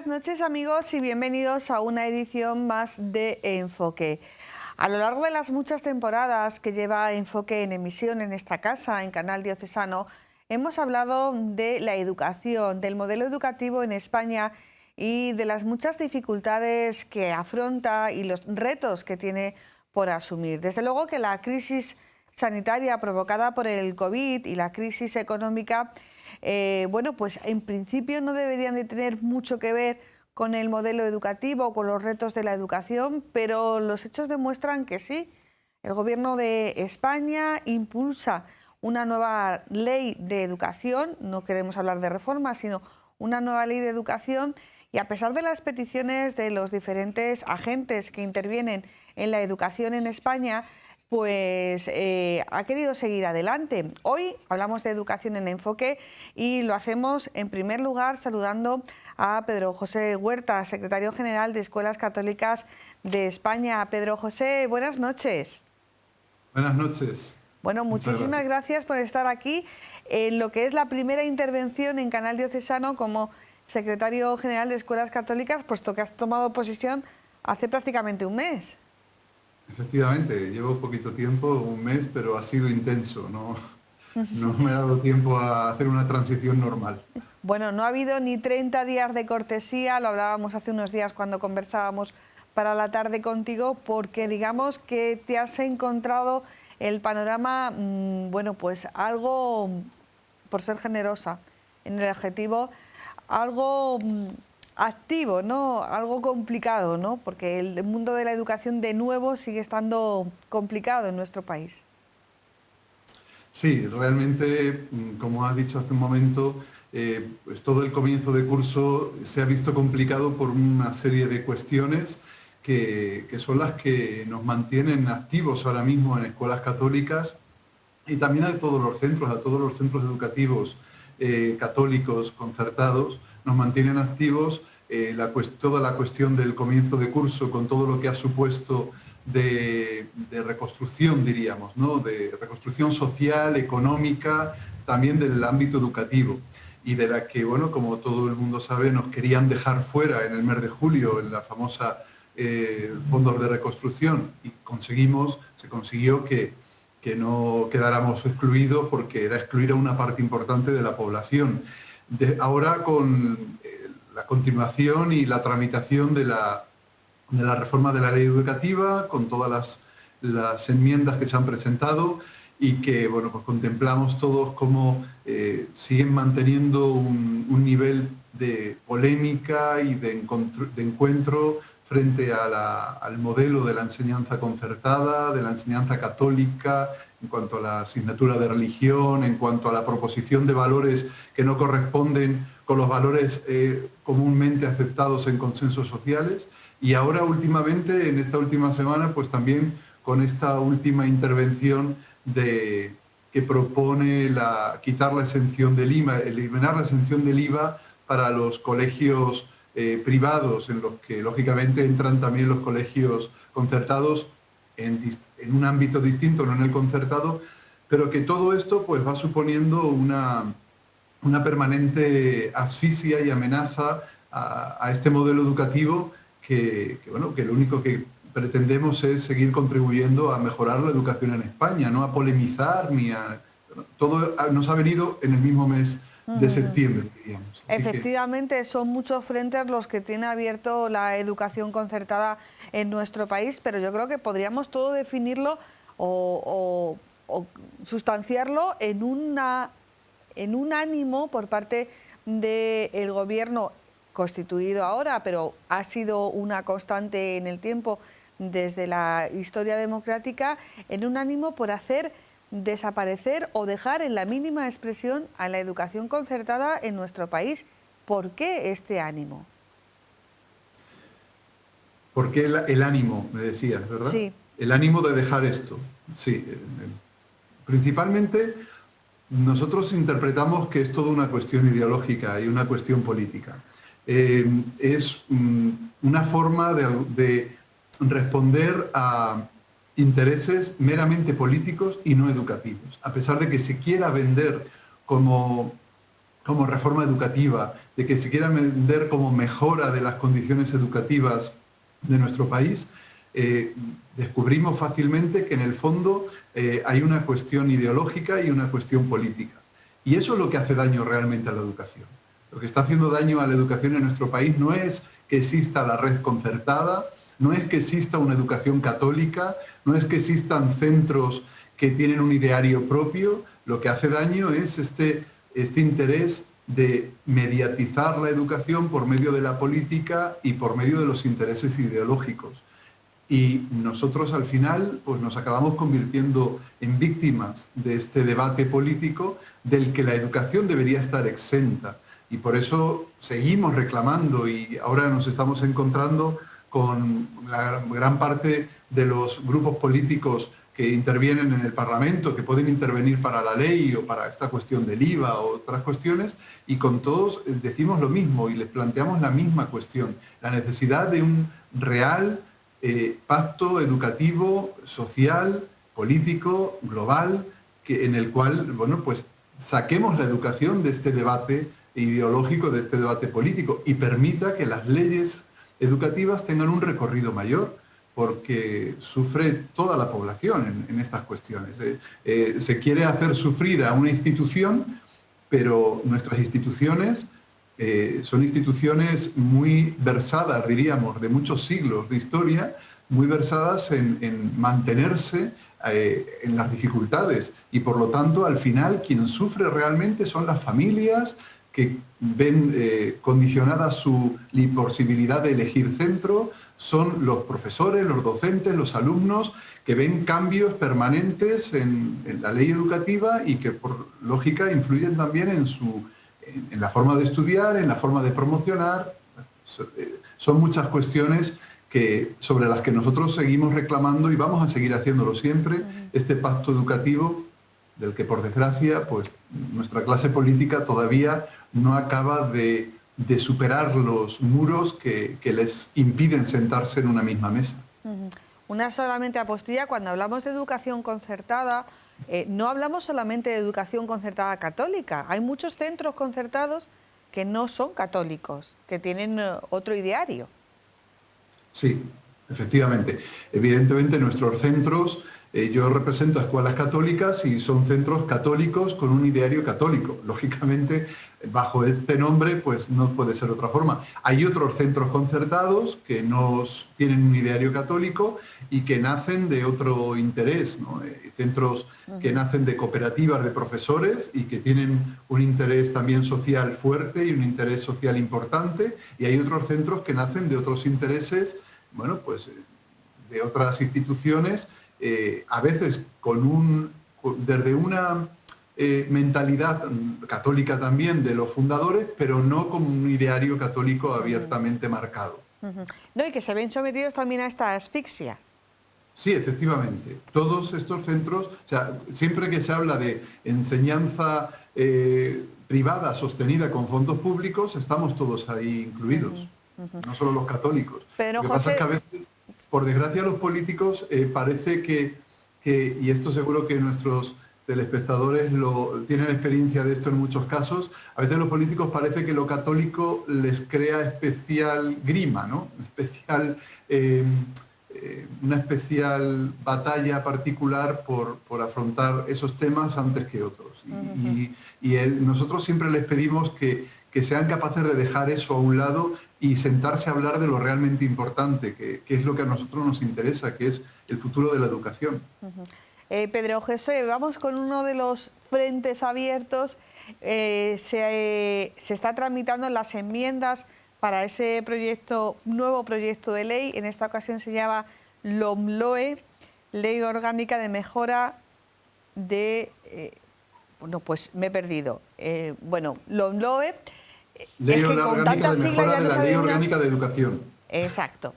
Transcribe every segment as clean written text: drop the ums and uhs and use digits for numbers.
buenas noches amigos y bienvenidos a una edición más de Enfoque. A lo largo de las muchas temporadas que lleva Enfoque en emisión en esta casa, en Canal Diocesano, hemos hablado de la educación, del modelo educativo en España y de las muchas dificultades que afronta y los retos que tiene por asumir. Desde luego que la crisis sanitaria provocada por el COVID y la crisis económica, pues en principio no deberían de tener mucho que ver con el modelo educativo, con los retos de la educación, pero los hechos demuestran que sí. El Gobierno de España impulsa una nueva ley de educación, no queremos hablar de reforma, sino una nueva ley de educación, y a pesar de las peticiones de los diferentes agentes que intervienen en la educación en España, pues ha querido seguir adelante. Hoy hablamos de educación en Enfoque y lo hacemos en primer lugar saludando a Pedro José Huerta, secretario general de Escuelas Católicas de España. Pedro José, buenas noches. Buenas noches. Bueno, muchísimas gracias por estar aquí en lo que es la primera intervención en Canal Diocesano como secretario general de Escuelas Católicas, puesto que has tomado posesión hace prácticamente un mes. Efectivamente, llevo poquito tiempo, un mes, pero ha sido intenso, no me ha dado tiempo a hacer una transición normal. Bueno, no ha habido ni 30 días de cortesía, lo hablábamos hace unos días cuando conversábamos para la tarde contigo, porque digamos que te has encontrado el panorama, pues algo, por ser generosa en el adjetivo, algo activo, ¿no? Algo complicado, ¿no? Porque el mundo de la educación de nuevo sigue estando complicado en nuestro país. Sí, realmente, como has dicho hace un momento, pues todo el comienzo de curso se ha visto complicado por una serie de cuestiones que son las que nos mantienen activos ahora mismo en escuelas católicas y también a todos los centros educativos católicos concertados, nos mantienen activos. Toda la cuestión del comienzo de curso con todo lo que ha supuesto de reconstrucción, diríamos, ¿no? De reconstrucción social, económica, también del ámbito educativo, y de la que, bueno, como todo el mundo sabe, nos querían dejar fuera en el mes de julio en la famosa fondos de reconstrucción, y se consiguió que no quedáramos excluidos, porque era excluir a una parte importante de la población. Ahora, con la continuación y la tramitación de la reforma de la ley educativa, con todas las enmiendas que se han presentado y que, bueno, pues contemplamos todos cómo siguen manteniendo un nivel de polémica y de encuentro frente al modelo de la enseñanza concertada, de la enseñanza católica, en cuanto a la asignatura de religión, en cuanto a la proposición de valores que no corresponden con los valores comúnmente aceptados en consensos sociales. Y ahora, últimamente, en esta última semana, pues también con esta última intervención que propone quitar la exención del IVA, eliminar la exención del IVA para los colegios privados, en los que lógicamente entran también los colegios concertados en un ámbito distinto, no en el concertado, pero que todo esto pues va suponiendo una permanente asfixia y amenaza a este modelo educativo que lo único que pretendemos es seguir contribuyendo a mejorar la educación en España, no a polemizar todo nos ha venido en el mismo mes de septiembre, diríamos. Efectivamente, son muchos frentes los que tiene abierto la educación concertada en nuestro país, pero yo creo que podríamos todo definirlo o sustanciarlo en un ánimo por parte del gobierno constituido ahora, pero ha sido una constante en el tiempo desde la historia democrática, en un ánimo por hacer desaparecer o dejar en la mínima expresión a la educación concertada en nuestro país. ¿Por qué este ánimo? ¿Por qué el ánimo, me decías, verdad? Sí. El ánimo de dejar esto. Sí. Principalmente, nosotros interpretamos que es toda una cuestión ideológica y una cuestión política. Es una forma de responder a intereses meramente políticos y no educativos. A pesar de que se quiera vender como como reforma educativa, de que se quiera vender como mejora de las condiciones educativas de nuestro país, descubrimos fácilmente que en el fondo hay una cuestión ideológica y una cuestión política. Y eso es lo que hace daño realmente a la educación. Lo que está haciendo daño a la educación en nuestro país no es que exista la red concertada, no es que exista una educación católica, no es que existan centros que tienen un ideario propio. Lo que hace daño es este interés de mediatizar la educación por medio de la política y por medio de los intereses ideológicos. Y nosotros al final pues nos acabamos convirtiendo en víctimas de este debate político del que la educación debería estar exenta. Y por eso seguimos reclamando y ahora nos estamos encontrando con la gran parte de los grupos políticos que intervienen en el Parlamento, que pueden intervenir para la ley o para esta cuestión del IVA o otras cuestiones, y con todos decimos lo mismo y les planteamos la misma cuestión, la necesidad de un real pacto educativo, social, político, global, en el cual, bueno, pues saquemos la educación de este debate ideológico, de este debate político, y permita que las leyes educativas tengan un recorrido mayor, porque sufre toda la población en estas cuestiones. Se quiere hacer sufrir a una institución, pero nuestras instituciones son instituciones muy versadas, diríamos, de muchos siglos de historia, muy versadas en mantenerse en las dificultades. Y por lo tanto, al final, quien sufre realmente son las familias que ven condicionada su posibilidad de elegir centro, son los profesores, los docentes, los alumnos, que ven cambios permanentes en la ley educativa y que por lógica influyen también en la forma de estudiar, en la forma de promocionar. Son muchas cuestiones sobre las que nosotros seguimos reclamando y vamos a seguir haciéndolo siempre, este pacto educativo del que por desgracia pues, nuestra clase política todavía no acaba de superar los muros que les impiden sentarse en una misma mesa. Una solamente apostilla, cuando hablamos de educación concertada, no hablamos solamente de educación concertada católica. Hay muchos centros concertados que no son católicos, que tienen otro ideario. Sí, efectivamente. Evidentemente nuestros centros, yo represento a escuelas católicas y son centros católicos con un ideario católico. Lógicamente, bajo este nombre, pues no puede ser de otra forma. Hay otros centros concertados que no tienen un ideario católico y que nacen de otro interés, ¿no? Centros que nacen de cooperativas de profesores y que tienen un interés también social fuerte y un interés social importante. Y hay otros centros que nacen de otros intereses, bueno, pues de otras instituciones, a veces desde una mentalidad católica también de los fundadores, pero no como un ideario católico abiertamente marcado. No, y que se ven sometidos también a esta asfixia. Sí, efectivamente. Todos estos centros, o sea, siempre que se habla de enseñanza privada sostenida con fondos públicos, estamos todos ahí incluidos, no solo los católicos. Pero, Lo que pasa es que a veces, por desgracia, los políticos parece que, y esto seguro que nuestros telespectadores tienen experiencia de esto en muchos casos, a veces los políticos parece que lo católico les crea especial grima, ¿no? Una especial batalla particular por afrontar esos temas antes que otros. Y nosotros siempre les pedimos que sean capaces de dejar eso a un lado y sentarse a hablar de lo realmente importante, que es lo que a nosotros nos interesa, que es el futuro de la educación. Pedro José, vamos con uno de los frentes abiertos. Se está tramitando las enmiendas para ese nuevo proyecto de ley. En esta ocasión se llama LOMLOE, Ley Orgánica de Mejora de... bueno, pues me he perdido. LOMLOE... Ley Orgánica de Mejora de la Ley Orgánica de Educación. Exacto.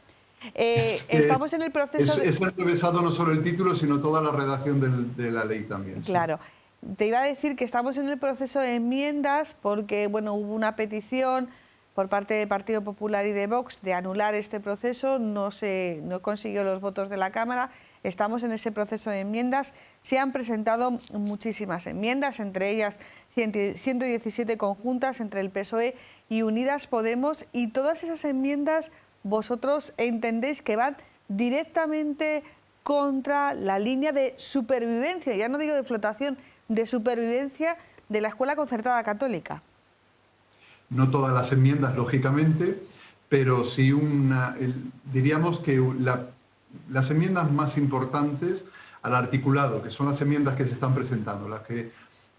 Estamos en el proceso... Es enrevesado no solo el título, sino toda la redacción de la ley también. Claro. Sí. Te iba a decir que estamos en el proceso de enmiendas porque, bueno, hubo una petición por parte del Partido Popular y de Vox de anular este proceso, no consiguió los votos de la Cámara. Estamos en ese proceso de enmiendas. Se han presentado muchísimas enmiendas, entre ellas 117 conjuntas entre el PSOE y Unidas Podemos, y todas esas enmiendas vosotros entendéis que van directamente contra la línea de supervivencia, ya no digo de flotación, de supervivencia de la Escuela Concertada Católica. No todas las enmiendas, lógicamente, pero sí diríamos que las enmiendas más importantes al articulado, que son las enmiendas que se están presentando,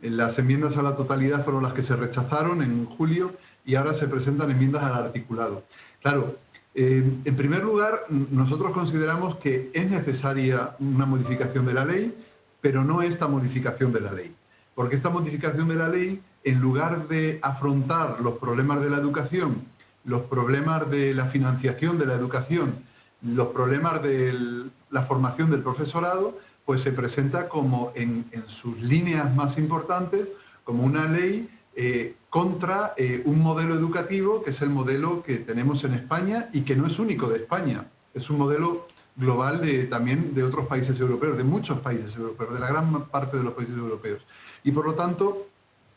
las enmiendas a la totalidad fueron las que se rechazaron en julio y ahora se presentan enmiendas al articulado. Claro, en primer lugar, nosotros consideramos que es necesaria una modificación de la ley, pero no esta modificación de la ley. Porque esta modificación de la ley, en lugar de afrontar los problemas de la educación, los problemas de la financiación de la educación, los problemas de la formación del profesorado, pues se presenta como en sus líneas más importantes, como una ley contra un modelo educativo que es el modelo que tenemos en España y que no es único de España, es un modelo global también de otros países europeos, de muchos países europeos, de la gran parte de los países europeos. Y por lo tanto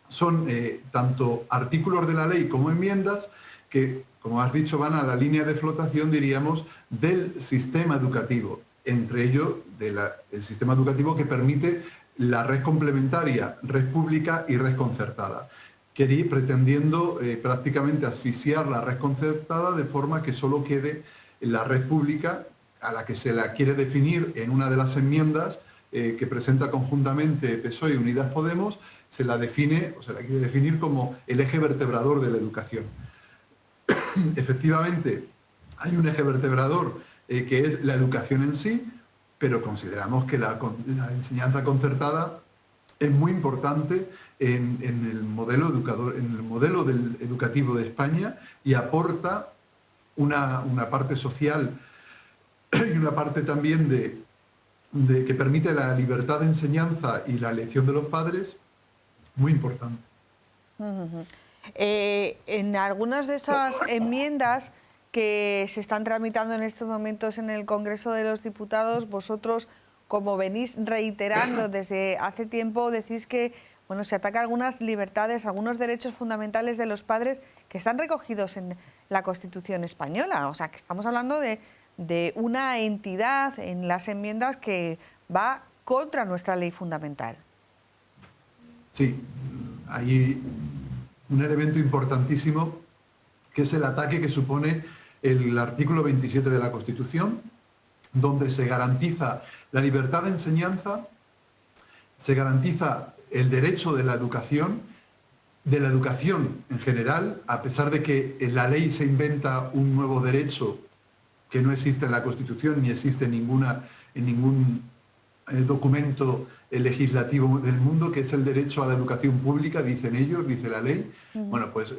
son tanto artículos de la ley como enmiendas que, como has dicho, van a la línea de flotación, diríamos, del sistema educativo, entre ellos el sistema educativo que permite la red complementaria, red pública y red concertada, pretendiendo prácticamente asfixiar la red concertada de forma que solo quede la red pública, a la que se la quiere definir en una de las enmiendas que presenta conjuntamente PSOE y Unidas Podemos, se la define, o se la quiere definir como el eje vertebrador de la educación. Efectivamente, hay un eje vertebrador que es la educación en sí, pero consideramos que la enseñanza concertada es muy importante en el modelo educativo de España y aporta una parte social y una parte también que permite la libertad de enseñanza y la elección de los padres, muy importante. En algunas de esas enmiendas que se están tramitando en estos momentos en el Congreso de los Diputados, vosotros, como venís reiterando desde hace tiempo, decís que se atacan algunas libertades, algunos derechos fundamentales de los padres que están recogidos en la Constitución española. O sea, que estamos hablando de una entidad en las enmiendas que va contra nuestra ley fundamental. Sí, hay un elemento importantísimo que es el ataque que supone el artículo 27 de la Constitución, donde se garantiza la libertad de enseñanza, se garantiza el derecho de la educación en general, a pesar de que en la ley se inventa un nuevo derecho que no existe en la Constitución ni existe en ningún documento legislativo del mundo, que es el derecho a la educación pública, dicen ellos, dice la ley. Bueno, pues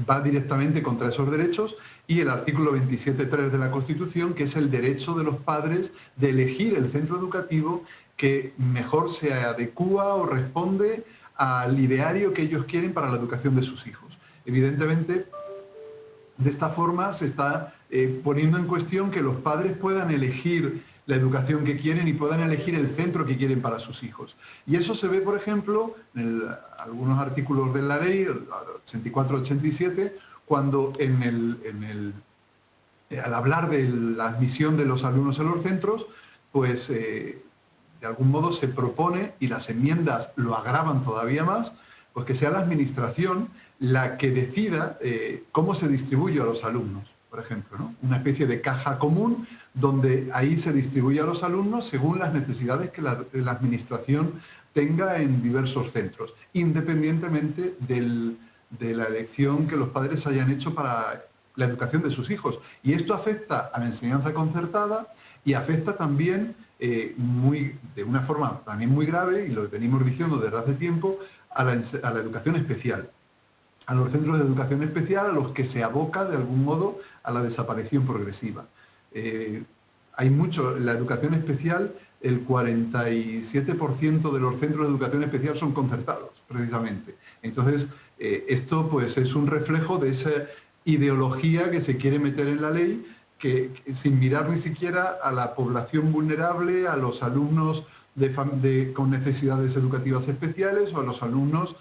va directamente contra esos derechos, y el artículo 27.3 de la Constitución, que es el derecho de los padres de elegir el centro educativo que mejor se adecúa o responde al ideario que ellos quieren para la educación de sus hijos. Evidentemente, de esta forma se está poniendo en cuestión que los padres puedan elegir la educación que quieren y puedan elegir el centro que quieren para sus hijos. Y eso se ve, por ejemplo, en algunos artículos de la ley, 84-87, cuando al hablar de la admisión de los alumnos en los centros, pues de algún modo se propone, y las enmiendas lo agravan todavía más, pues que sea la administración la que decida cómo se distribuye a los alumnos, por ejemplo, ¿no? Una especie de caja común donde ahí se distribuye a los alumnos según las necesidades que la administración tenga en diversos centros, independientemente de la elección que los padres hayan hecho para la educación de sus hijos. Y esto afecta a la enseñanza concertada y afecta también de una forma también muy grave, y lo venimos diciendo desde hace tiempo, a la educación especial, a los centros de educación especial, a los que se aboca de algún modo a la desaparición progresiva. Hay mucho, la educación especial, el 47% de los centros de educación especial son concertados, precisamente. Entonces, esto pues es un reflejo de esa ideología que se quiere meter en la ley, sin mirar ni siquiera a la población vulnerable, a los alumnos con necesidades educativas especiales o a los alumnos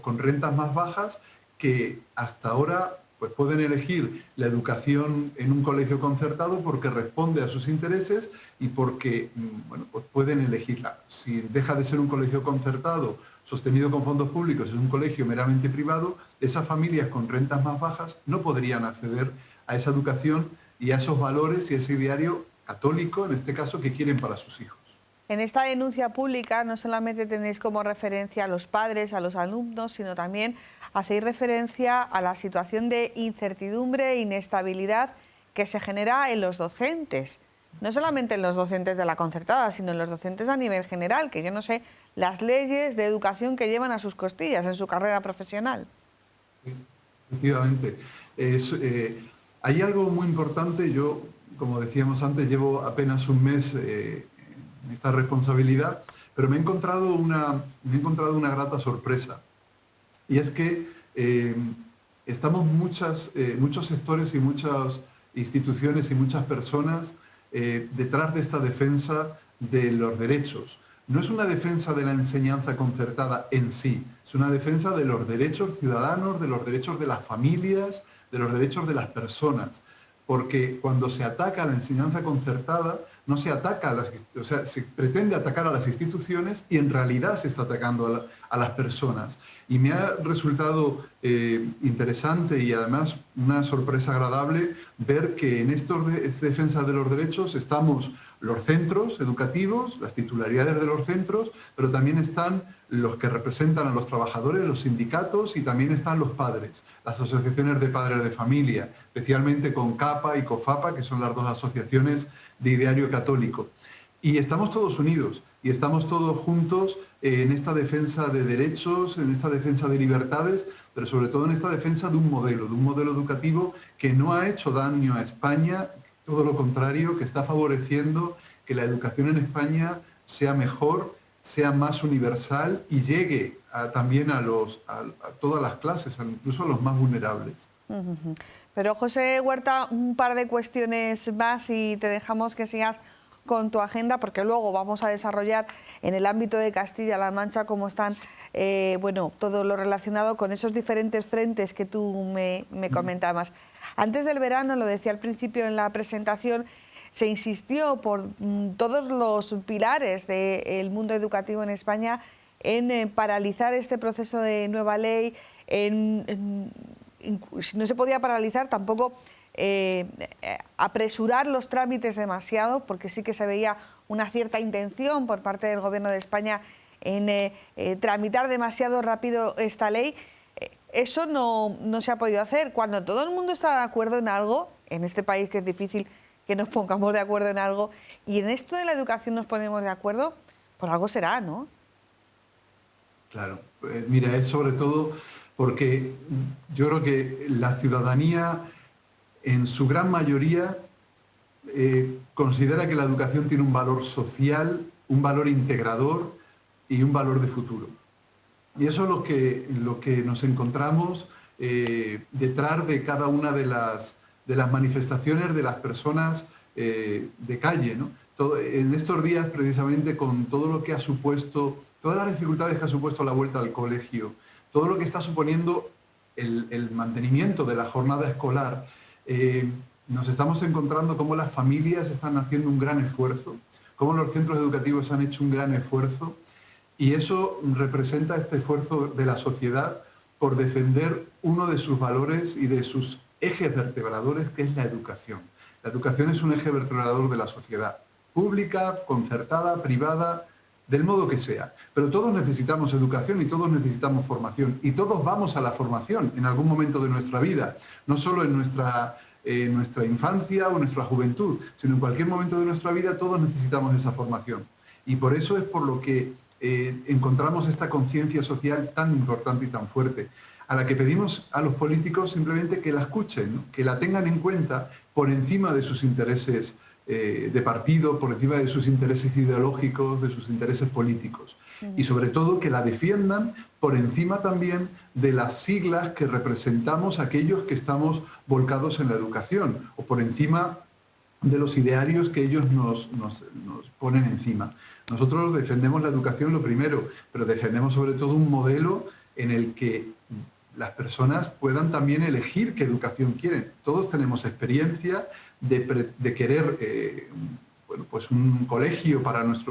con rentas más bajas, que hasta ahora pues pueden elegir la educación en un colegio concertado porque responde a sus intereses y porque pues pueden elegirla. Si deja de ser un colegio concertado sostenido con fondos públicos, es un colegio meramente privado, esas familias con rentas más bajas no podrían acceder a esa educación y a esos valores y a ese ideario católico, en este caso, que quieren para sus hijos. En esta denuncia pública no solamente tenéis como referencia a los padres, a los alumnos, sino también hacéis referencia a la situación de incertidumbre e inestabilidad que se genera en los docentes. No solamente en los docentes de la concertada, sino en los docentes a nivel general, que yo no sé las leyes de educación que llevan a sus costillas en su carrera profesional. Sí, efectivamente. Hay algo muy importante. Yo, como decíamos antes, llevo apenas un mes en esta responsabilidad, pero me he encontrado una grata sorpresa. Y es que estamos muchos sectores y muchas instituciones y muchas personas detrás de esta defensa de los derechos. No es una defensa de la enseñanza concertada en sí, es una defensa de los derechos ciudadanos, de los derechos de las familias, de los derechos de las personas. Porque cuando se ataca a la enseñanza concertada, no se ataca se pretende atacar a las instituciones y en realidad se está atacando a las personas. Y me ha resultado interesante y además una sorpresa agradable ver que en esta defensa de los derechos estamos los centros educativos, las titularidades de los centros, pero también están los que representan a los trabajadores, los sindicatos, y también están los padres, las asociaciones de padres de familia, especialmente con CAPA y COFAPA, que son las dos asociaciones de ideario católico. Y estamos todos unidos y estamos todos juntos en esta defensa de derechos, en esta defensa de libertades, pero sobre todo en esta defensa de un modelo educativo que no ha hecho daño a España, todo lo contrario, que está favoreciendo que la educación en España sea mejor, sea más universal y llegue también a todas las clases, incluso a los más vulnerables. Pero José Huerta, un par de cuestiones más y te dejamos que sigas con tu agenda, porque luego vamos a desarrollar en el ámbito de Castilla-La Mancha cómo están, todo lo relacionado con esos diferentes frentes que tú me comentabas. Antes del verano, lo decía al principio en la presentación, se insistió por todos los pilares del mundo educativo en España en paralizar este proceso de nueva ley, si no se podía paralizar, tampoco apresurar los trámites demasiado, porque sí que se veía una cierta intención por parte del Gobierno de España en tramitar demasiado rápido esta ley. Eso no se ha podido hacer. Cuando todo el mundo está de acuerdo en algo, en este país que es difícil que nos pongamos de acuerdo en algo, y en esto de la educación nos ponemos de acuerdo, por algo será, ¿no? Claro, mira, es sobre todo porque yo creo que la ciudadanía, en su gran mayoría, considera que la educación tiene un valor social, un valor integrador y un valor de futuro. Y eso es lo que nos encontramos detrás de cada una de las manifestaciones de las personas de calle, ¿no? En estos días, precisamente, con todo lo que ha supuesto, todas las dificultades que ha supuesto la vuelta al colegio, todo lo que está suponiendo el mantenimiento de la jornada escolar, nos estamos encontrando cómo las familias están haciendo un gran esfuerzo, cómo los centros educativos han hecho un gran esfuerzo, y eso representa este esfuerzo de la sociedad por defender uno de sus valores y de sus ejes vertebradores, que es la educación. La educación es un eje vertebrador de la sociedad, pública, concertada, privada, del modo que sea. Pero todos necesitamos educación y todos necesitamos formación. Y todos vamos a la formación en algún momento de nuestra vida, no solo en nuestra infancia o en nuestra juventud, sino en cualquier momento de nuestra vida todos necesitamos esa formación. Y por eso es por lo que encontramos esta conciencia social tan importante y tan fuerte, a la que pedimos a los políticos simplemente que la escuchen, ¿no? Que la tengan en cuenta por encima de sus intereses de partido, por encima de sus intereses ideológicos, de sus intereses políticos. y sobre todo que la defiendan por encima también de las siglas que representamos aquellos que estamos volcados en la educación o por encima de los idearios que ellos nos ponen encima. Nosotros defendemos la educación lo primero, pero defendemos sobre todo un modelo en el que las personas puedan también elegir qué educación quieren. Todos tenemos experiencia de querer bueno, pues un colegio para los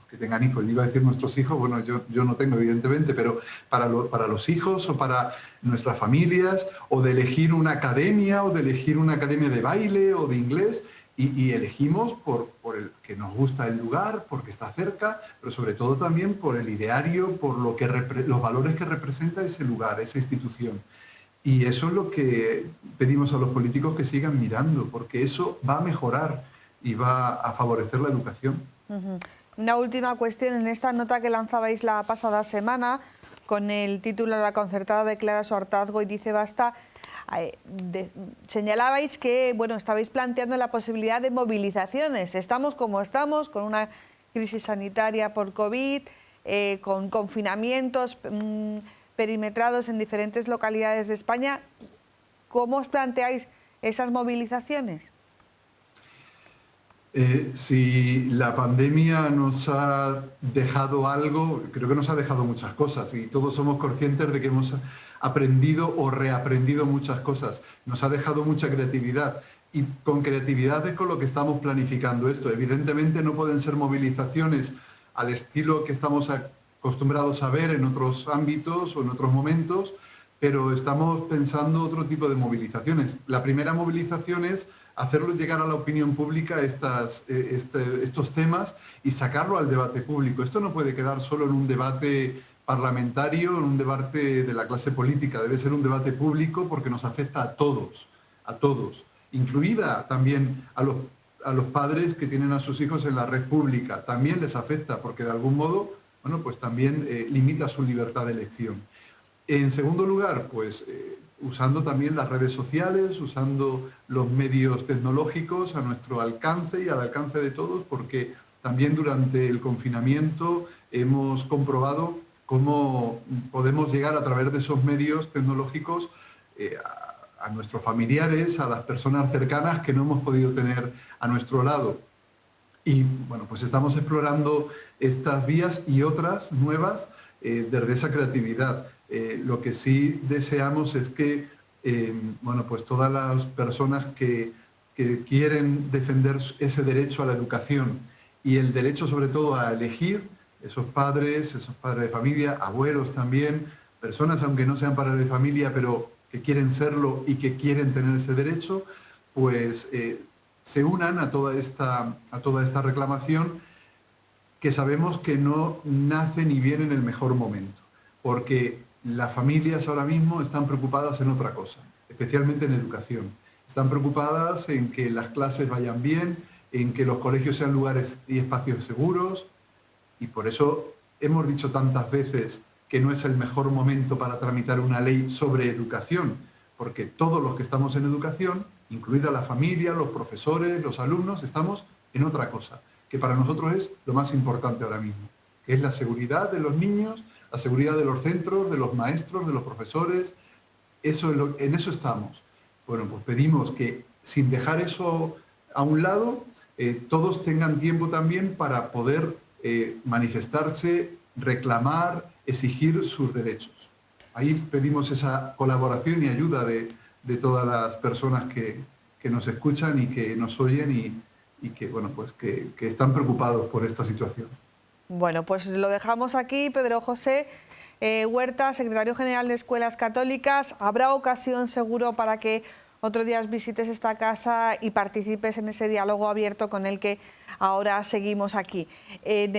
que tengan hijos. Iba a decir nuestros hijos, bueno, yo no tengo evidentemente, pero para los hijos o para nuestras familias, o de elegir una academia, o de elegir una academia de baile o de inglés, y elegimos por el que nos gusta el lugar, porque está cerca, pero sobre todo también por el ideario, por los valores que representa ese lugar, esa institución. Y eso es lo que pedimos a los políticos que sigan mirando, porque eso va a mejorar y va a favorecer la educación. Una última cuestión, en esta nota que lanzabais la pasada semana, con el título "La concertada declara su hartazgo y dice basta", señalabais que bueno, estabais planteando la posibilidad de movilizaciones. Estamos como estamos, con una crisis sanitaria por COVID, con confinamientos perimetrados en diferentes localidades de España. ¿Cómo os planteáis esas movilizaciones? Si la pandemia nos ha dejado algo, creo que nos ha dejado muchas cosas y todos somos conscientes de que hemos aprendido o reaprendido muchas cosas. Nos ha dejado mucha creatividad y con creatividad es con lo que estamos planificando esto. Evidentemente no pueden ser movilizaciones al estilo que estamos acostumbrados a ver en otros ámbitos o en otros momentos, pero estamos pensando otro tipo de movilizaciones. La primera movilización es hacerlo llegar a la opinión pública estos temas y sacarlo al debate público. Esto no puede quedar solo en un debate parlamentario, en un debate de la clase política. Debe ser un debate público porque nos afecta a todos, incluida también a los padres que tienen a sus hijos en la red pública. También les afecta porque de algún modo, bueno, pues también limita su libertad de elección. En segundo lugar, pues usando también las redes sociales, usando los medios tecnológicos a nuestro alcance y al alcance de todos, porque también durante el confinamiento hemos comprobado cómo podemos llegar a través de esos medios tecnológicos a nuestros familiares, a las personas cercanas que no hemos podido tener a nuestro lado. Y bueno, pues estamos explorando estas vías y otras nuevas desde esa creatividad. Lo que sí deseamos es que bueno, pues todas las personas que quieren defender ese derecho a la educación y el derecho sobre todo a elegir, esos padres de familia, abuelos también, personas aunque no sean padres de familia, pero que quieren serlo y que quieren tener ese derecho, pues se unan a toda esta reclamación, que sabemos que no nace ni viene en el mejor momento, porque las familias ahora mismo están preocupadas en otra cosa, especialmente en educación. Están preocupadas en que las clases vayan bien, en que los colegios sean lugares y espacios seguros, y por eso hemos dicho tantas veces que no es el mejor momento para tramitar una ley sobre educación, porque todos los que estamos en educación, incluida la familia, los profesores, los alumnos, estamos en otra cosa, que para nosotros es lo más importante ahora mismo, que es la seguridad de los niños, la seguridad de los centros, de los maestros, de los profesores. En eso estamos. Bueno, pues pedimos que sin dejar eso a un lado, todos tengan tiempo también para poder manifestarse, reclamar, exigir sus derechos. Ahí pedimos esa colaboración y ayuda de todas las personas que nos escuchan y que nos oyen y que, bueno, pues que están preocupados por esta situación. Bueno, pues lo dejamos aquí. Pedro José Huerta, secretario general de Escuelas Católicas. Habrá ocasión seguro para que otro día visites esta casa y participes en ese diálogo abierto con el que ahora seguimos aquí en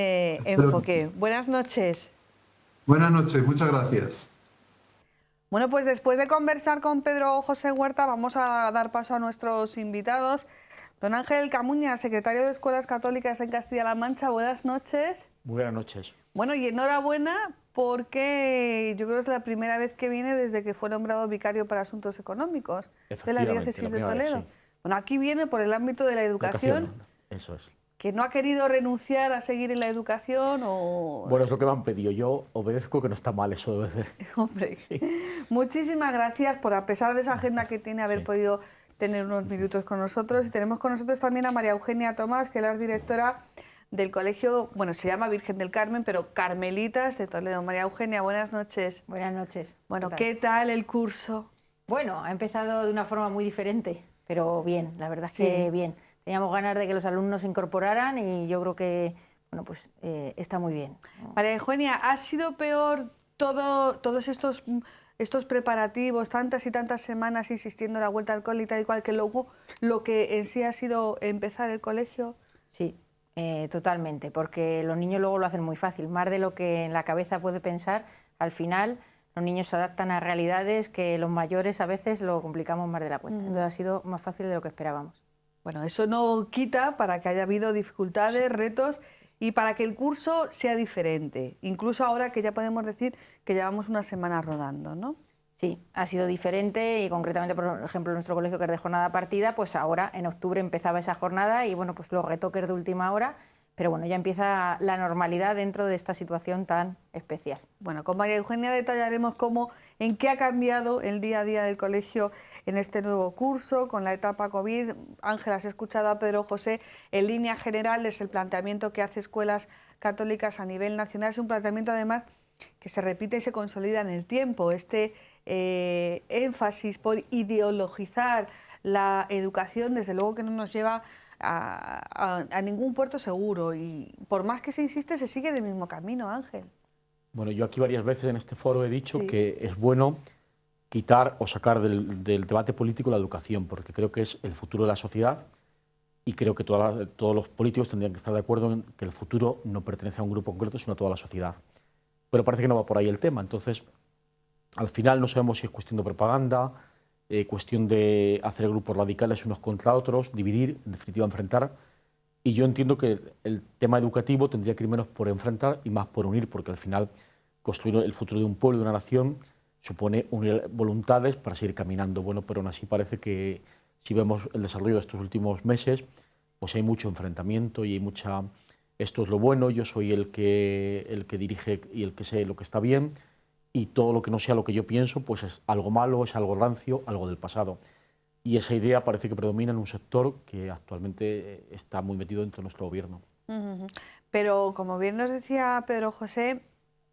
Enfoque. Buenas noches. Buenas noches, muchas gracias. Bueno, pues después de conversar con Pedro José Huerta vamos a dar paso a nuestros invitados. Don Ángel Camuña, secretario de Escuelas Católicas en Castilla-La Mancha, buenas noches. Buenas noches. Bueno, y enhorabuena porque yo creo que es la primera vez que viene desde que fue nombrado vicario para Asuntos Económicos de la Diócesis de Toledo. Sí. Bueno, aquí viene por el ámbito de la educación. Eso es. que no ha querido renunciar a seguir en la educación o... Bueno, es lo que me han pedido. Yo obedezco, que no está mal eso de obedecer. Hombre, Sí. muchísimas gracias por, a pesar de esa agenda que tiene, haber podido tener unos minutos con nosotros. Y tenemos con nosotros también a María Eugenia Tomás, que es la directora del colegio, bueno, se llama Virgen del Carmen, pero Carmelitas de Toledo. María Eugenia, buenas noches. Buenas noches. Bueno, ¿qué tal el curso? Bueno, ha empezado de una forma muy diferente, pero bien, la verdad es que bien. Teníamos ganas de que los alumnos se incorporaran y yo creo que, bueno, pues está muy bien. María Eugenia, ¿ha sido peor todos estos preparativos, tantas y tantas semanas insistiendo en la vuelta al cole y tal y cual, que luego lo que en sí ha sido empezar el colegio? Sí, totalmente, porque los niños luego lo hacen muy fácil, más de lo que en la cabeza puede pensar. Al final los niños se adaptan a realidades que los mayores a veces lo complicamos más de la cuenta. Entonces ha sido más fácil de lo que esperábamos. Bueno, eso no quita para que haya habido dificultades, retos y para que el curso sea diferente, incluso ahora que ya podemos decir que llevamos una semana rodando, ¿no? Sí, ha sido diferente y concretamente, por ejemplo, nuestro colegio, que es de jornada partida, pues ahora en octubre empezaba esa jornada y bueno, pues los retoques de última hora, pero bueno, ya empieza la normalidad dentro de esta situación tan especial. Bueno, con María Eugenia detallaremos en qué ha cambiado el día a día del colegio en este nuevo curso, con la etapa COVID. Ángel, has escuchado a Pedro José. En línea general es el planteamiento que hace Escuelas Católicas a nivel nacional. Es un planteamiento además que se repite y se consolida en el tiempo. Este énfasis por ideologizar la educación, desde luego que no nos lleva a ningún puerto seguro, y por más que se insiste, se sigue en el mismo camino, Ángel. Bueno, yo aquí varias veces en este foro he dicho que es bueno quitar o sacar del debate político la educación, porque creo que es el futuro de la sociedad y creo que todos los políticos tendrían que estar de acuerdo en que el futuro no pertenece a un grupo concreto, sino a toda la sociedad. Pero parece que no va por ahí el tema. Entonces, al final no sabemos si es cuestión de propaganda, cuestión de hacer grupos radicales unos contra otros, dividir, en definitiva enfrentar. Y yo entiendo que el tema educativo tendría que ir menos por enfrentar y más por unir, porque al final construir el futuro de un pueblo, de una nación, supone unir voluntades para seguir caminando. Bueno, pero aún así parece que si vemos el desarrollo de estos últimos meses, pues hay mucho enfrentamiento y hay mucha... Esto es lo bueno, yo soy el que dirige y el que sé lo que está bien, y todo lo que no sea lo que yo pienso, pues es algo malo, es algo rancio, algo del pasado. Y esa idea parece que predomina en un sector que actualmente está muy metido dentro de nuestro gobierno. Pero como bien nos decía Pedro José,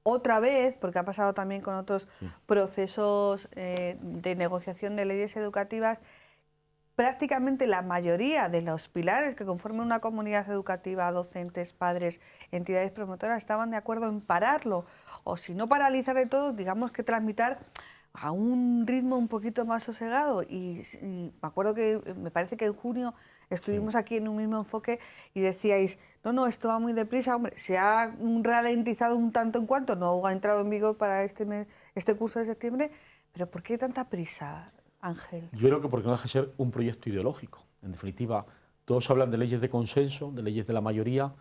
otra vez, porque ha pasado también con otros procesos de negociación de leyes educativas, prácticamente la mayoría de los pilares que conforman una comunidad educativa, docentes, padres, entidades promotoras, estaban de acuerdo en pararlo, o si no paralizar de todo, digamos que tramitar a un ritmo un poquito más sosegado. Y me acuerdo que, me parece que en junio estuvimos aquí en un mismo enfoque y decíais, no, esto va muy deprisa, hombre, se ha ralentizado un tanto en cuanto, no ha entrado en vigor para este curso de septiembre, pero ¿por qué tanta prisa, Ángel? Yo creo que porque no deja de ser un proyecto ideológico. En definitiva, todos hablan de leyes de consenso, de leyes de la mayoría,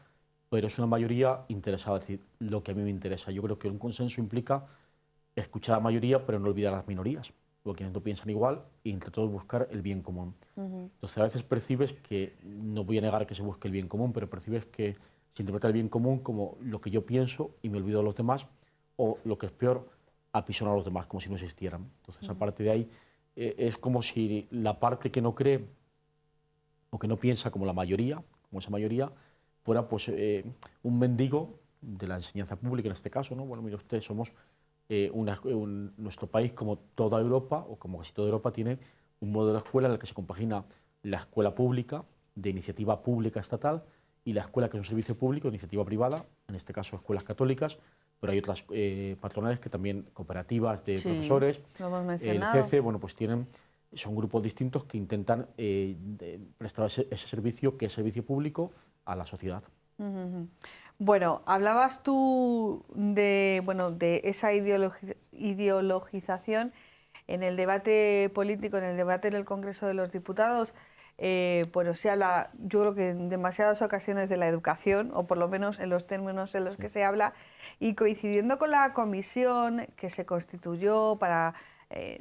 pero es una mayoría interesada, es decir, lo que a mí me interesa. Yo creo que un consenso implica escuchar a la mayoría, pero no olvidar a las minorías, o quienes no piensan igual, e entre todos buscar el bien común. Entonces, a veces percibes que, no voy a negar que se busque el bien común, pero percibes que se interpreta el bien común como lo que yo pienso y me olvido de los demás, o lo que es peor, apisonar a los demás, como si no existieran. Entonces, aparte de ahí, es como si la parte que no cree o que no piensa como la mayoría, como esa mayoría, fuera pues un mendigo de la enseñanza pública en este caso, ¿no? Bueno, mire usted, somos nuestro país, como toda Europa, o como casi toda Europa, tiene un modelo de escuela en el que se compagina la escuela pública, de iniciativa pública estatal, y la escuela que es un servicio público, de iniciativa privada, en este caso escuelas católicas, pero hay otras patronales que también, cooperativas de profesores, el CECE, bueno, pues son grupos distintos que intentan prestar ese servicio, que es servicio público, a la sociedad. Bueno, hablabas tú de esa ideologización en el debate político, en el debate en el Congreso de los Diputados. Se habla, yo creo que en demasiadas ocasiones, de la educación, o por lo menos en los términos en los que se habla, y coincidiendo con la comisión que se constituyó para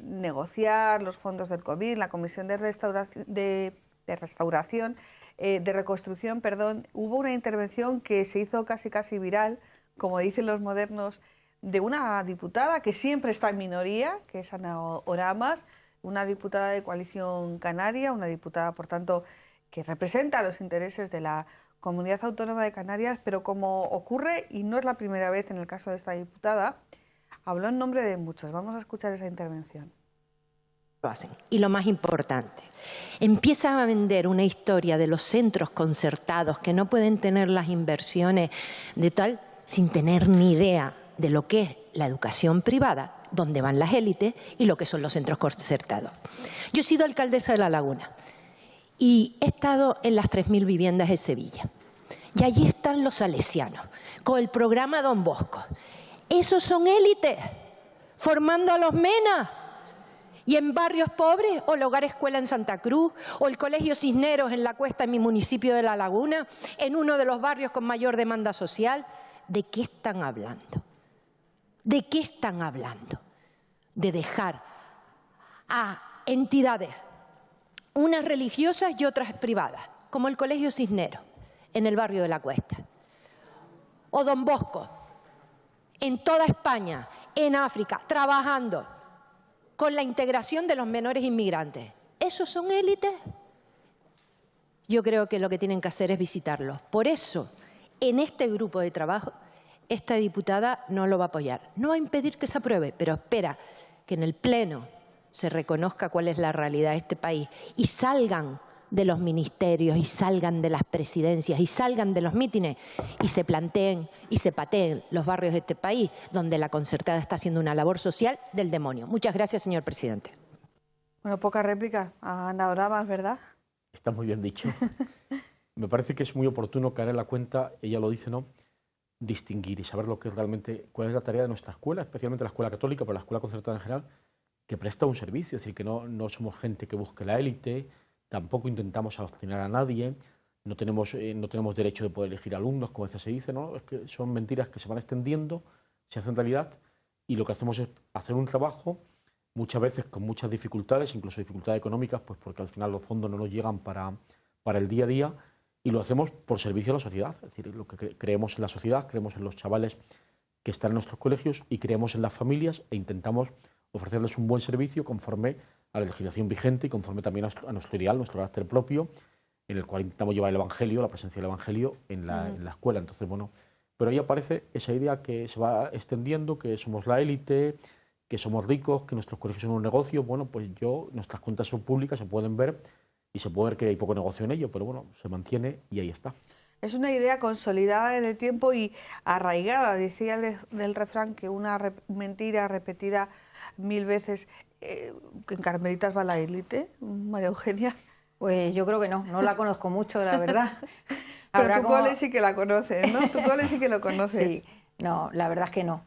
negociar los fondos del COVID, la comisión de restauración, de reconstrucción, perdón, hubo una intervención que se hizo casi viral, como dicen los modernos, de una diputada que siempre está en minoría, que es Ana Oramas, una diputada de Coalición Canaria, una diputada, por tanto, que representa los intereses de la Comunidad Autónoma de Canarias, pero como ocurre, y no es la primera vez en el caso de esta diputada, habló en nombre de muchos. Vamos a escuchar esa intervención. Lo hacen. Y lo más importante, empiezan a vender una historia de los centros concertados que no pueden tener las inversiones de tal, sin tener ni idea de lo que es la educación privada, dónde van las élites y lo que son los centros concertados. Yo he sido alcaldesa de La Laguna y he estado en las 3.000 viviendas de Sevilla. Y allí están los salesianos, con el programa Don Bosco. Esos son élites, formando a los menas. Y en barrios pobres, o el Hogar Escuela en Santa Cruz, o el Colegio Cisneros en La Cuesta, en mi municipio de La Laguna, en uno de los barrios con mayor demanda social. ¿De qué están hablando? ¿De qué están hablando? De dejar a entidades, unas religiosas y otras privadas, como el Colegio Cisneros, en el barrio de La Cuesta, o Don Bosco, en toda España, en África, trabajando con la integración de los menores inmigrantes. ¿Esos son élites? Yo creo que lo que tienen que hacer es visitarlos. Por eso, en este grupo de trabajo, esta diputada no lo va a apoyar. No va a impedir que se apruebe, pero espera que en el Pleno se reconozca cuál es la realidad de este país y salgan de los ministerios y salgan de las presidencias y salgan de los mítines y se planteen y se pateen los barrios de este país donde la concertada está haciendo una labor social del demonio. Muchas gracias, señor presidente. Bueno, poca réplica a Ana Oramas, ¿verdad? Está muy bien dicho. Me parece que es muy oportuno caer en la cuenta, ella lo dice, ¿no?, distinguir y saber lo que es realmente, cuál es la tarea de nuestra escuela, especialmente la escuela católica, pero la escuela concertada en general, que presta un servicio, es decir, que no somos gente que busque la élite, tampoco intentamos adoctrinar a nadie, no tenemos derecho de poder elegir alumnos, como a veces se dice, ¿no? Es que son mentiras que se van extendiendo, se hacen realidad, y lo que hacemos es hacer un trabajo, muchas veces con muchas dificultades, incluso dificultades económicas, pues porque al final los fondos no nos llegan para el día a día, y lo hacemos por servicio a la sociedad, es decir, lo que creemos en la sociedad, creemos en los chavales que están en nuestros colegios y creemos en las familias e intentamos ofrecerles un buen servicio conforme a la legislación vigente y conforme también a nuestro ideal, nuestro carácter propio, en el cual intentamos llevar el Evangelio, la presencia del Evangelio en la escuela. Entonces, bueno, pero ahí aparece esa idea que se va extendiendo, que somos la élite, que somos ricos, que nuestros colegios son un negocio. Bueno, pues nuestras cuentas son públicas, se pueden ver y se puede ver que hay poco negocio en ello, pero bueno, se mantiene y ahí está. Es una idea consolidada en el tiempo y arraigada. Decía del refrán que una mentira repetida 1000 veces, que en Carmelitas va la élite, María Eugenia. Pues yo creo que no la conozco mucho, la verdad. Pero tu cole sí que la conoces, ¿no? Tu cole sí que lo conoces. Sí, no, la verdad es que no.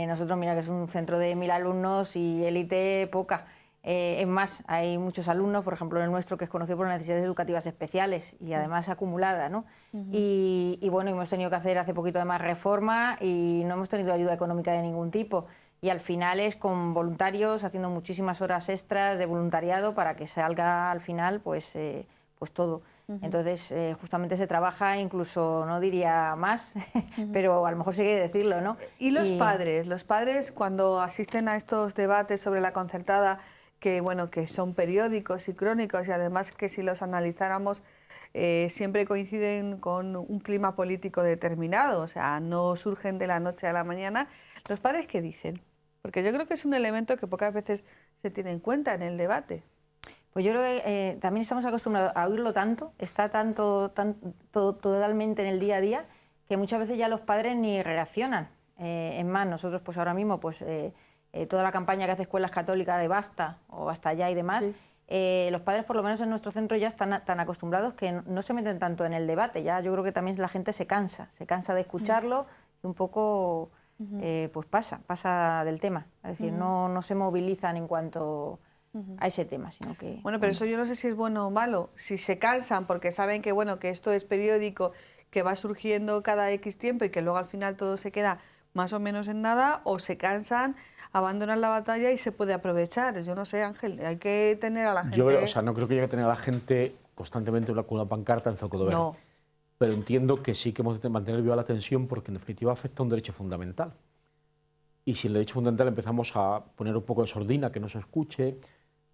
Nosotros, mira, que es un centro de 1000 alumnos y élite poca. Es más, hay muchos alumnos, por ejemplo, en el nuestro, que es conocido por necesidades educativas especiales y además acumulada, ¿no? Y bueno, hemos tenido que hacer hace poquito además reforma y no hemos tenido ayuda económica de ningún tipo. Y al final es con voluntarios, haciendo muchísimas horas extras de voluntariado para que salga al final pues todo. Entonces, justamente se trabaja incluso, no diría más, pero a lo mejor sí hay que decirlo, ¿no? Y los padres cuando asisten a estos debates sobre la concertada, que bueno, que son periódicos y crónicos y además que si los analizáramos siempre coinciden con un clima político determinado, o sea, no surgen de la noche a la mañana. ¿Los padres qué dicen? Porque yo creo que es un elemento que pocas veces se tiene en cuenta en el debate. Pues yo creo que también estamos acostumbrados a oírlo tanto, está totalmente en el día a día, que muchas veces ya los padres ni reaccionan. Es más, nosotros pues ahora mismo pues toda la campaña que hace Escuelas Católicas de Basta o Basta Ya y demás, sí. Los padres por lo menos en nuestro centro ya están tan acostumbrados que no se meten tanto en el debate. Ya yo creo que también la gente se cansa de escucharlo y un poco pues pasa del tema. Es decir, no se movilizan en cuanto a ese tema, sino que... Bueno, pero eso yo no sé si es bueno o malo. Si se cansan porque saben que, bueno, que esto es periódico, que va surgiendo cada X tiempo y que luego al final todo se queda más o menos en nada, o se cansan, abandonan la batalla y se puede aprovechar. Yo no sé, Ángel, hay que tener a la gente... Yo no creo que haya que tener a la gente constantemente con una pancarta en Zocodover. No. Pero entiendo que sí que hemos de mantener viva la tensión porque en definitiva afecta a un derecho fundamental. Y si el derecho fundamental empezamos a poner un poco de sordina, que no se escuche,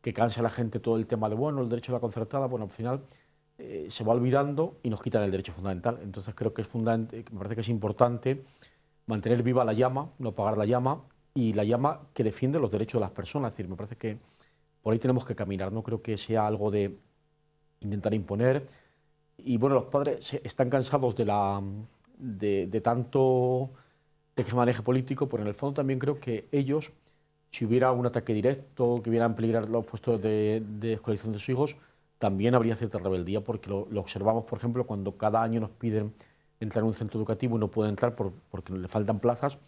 que canse a la gente todo el tema de, bueno, el derecho a la concertada, bueno, al final se va olvidando y nos quitan el derecho fundamental. Entonces creo que me parece que es importante mantener viva la llama, no apagar la llama, y la llama que defiende los derechos de las personas. Es decir, me parece que por ahí tenemos que caminar, no creo que sea algo de intentar imponer. Y bueno, los padres están cansados de tanto de que se maneje político, pero en el fondo también creo que ellos, si hubiera un ataque directo, que hubieran peligrar los puestos de escolarización de sus hijos, también habría cierta rebeldía, porque lo observamos, por ejemplo, cuando cada año nos piden entrar en un centro educativo y no pueden entrar porque le faltan plazas,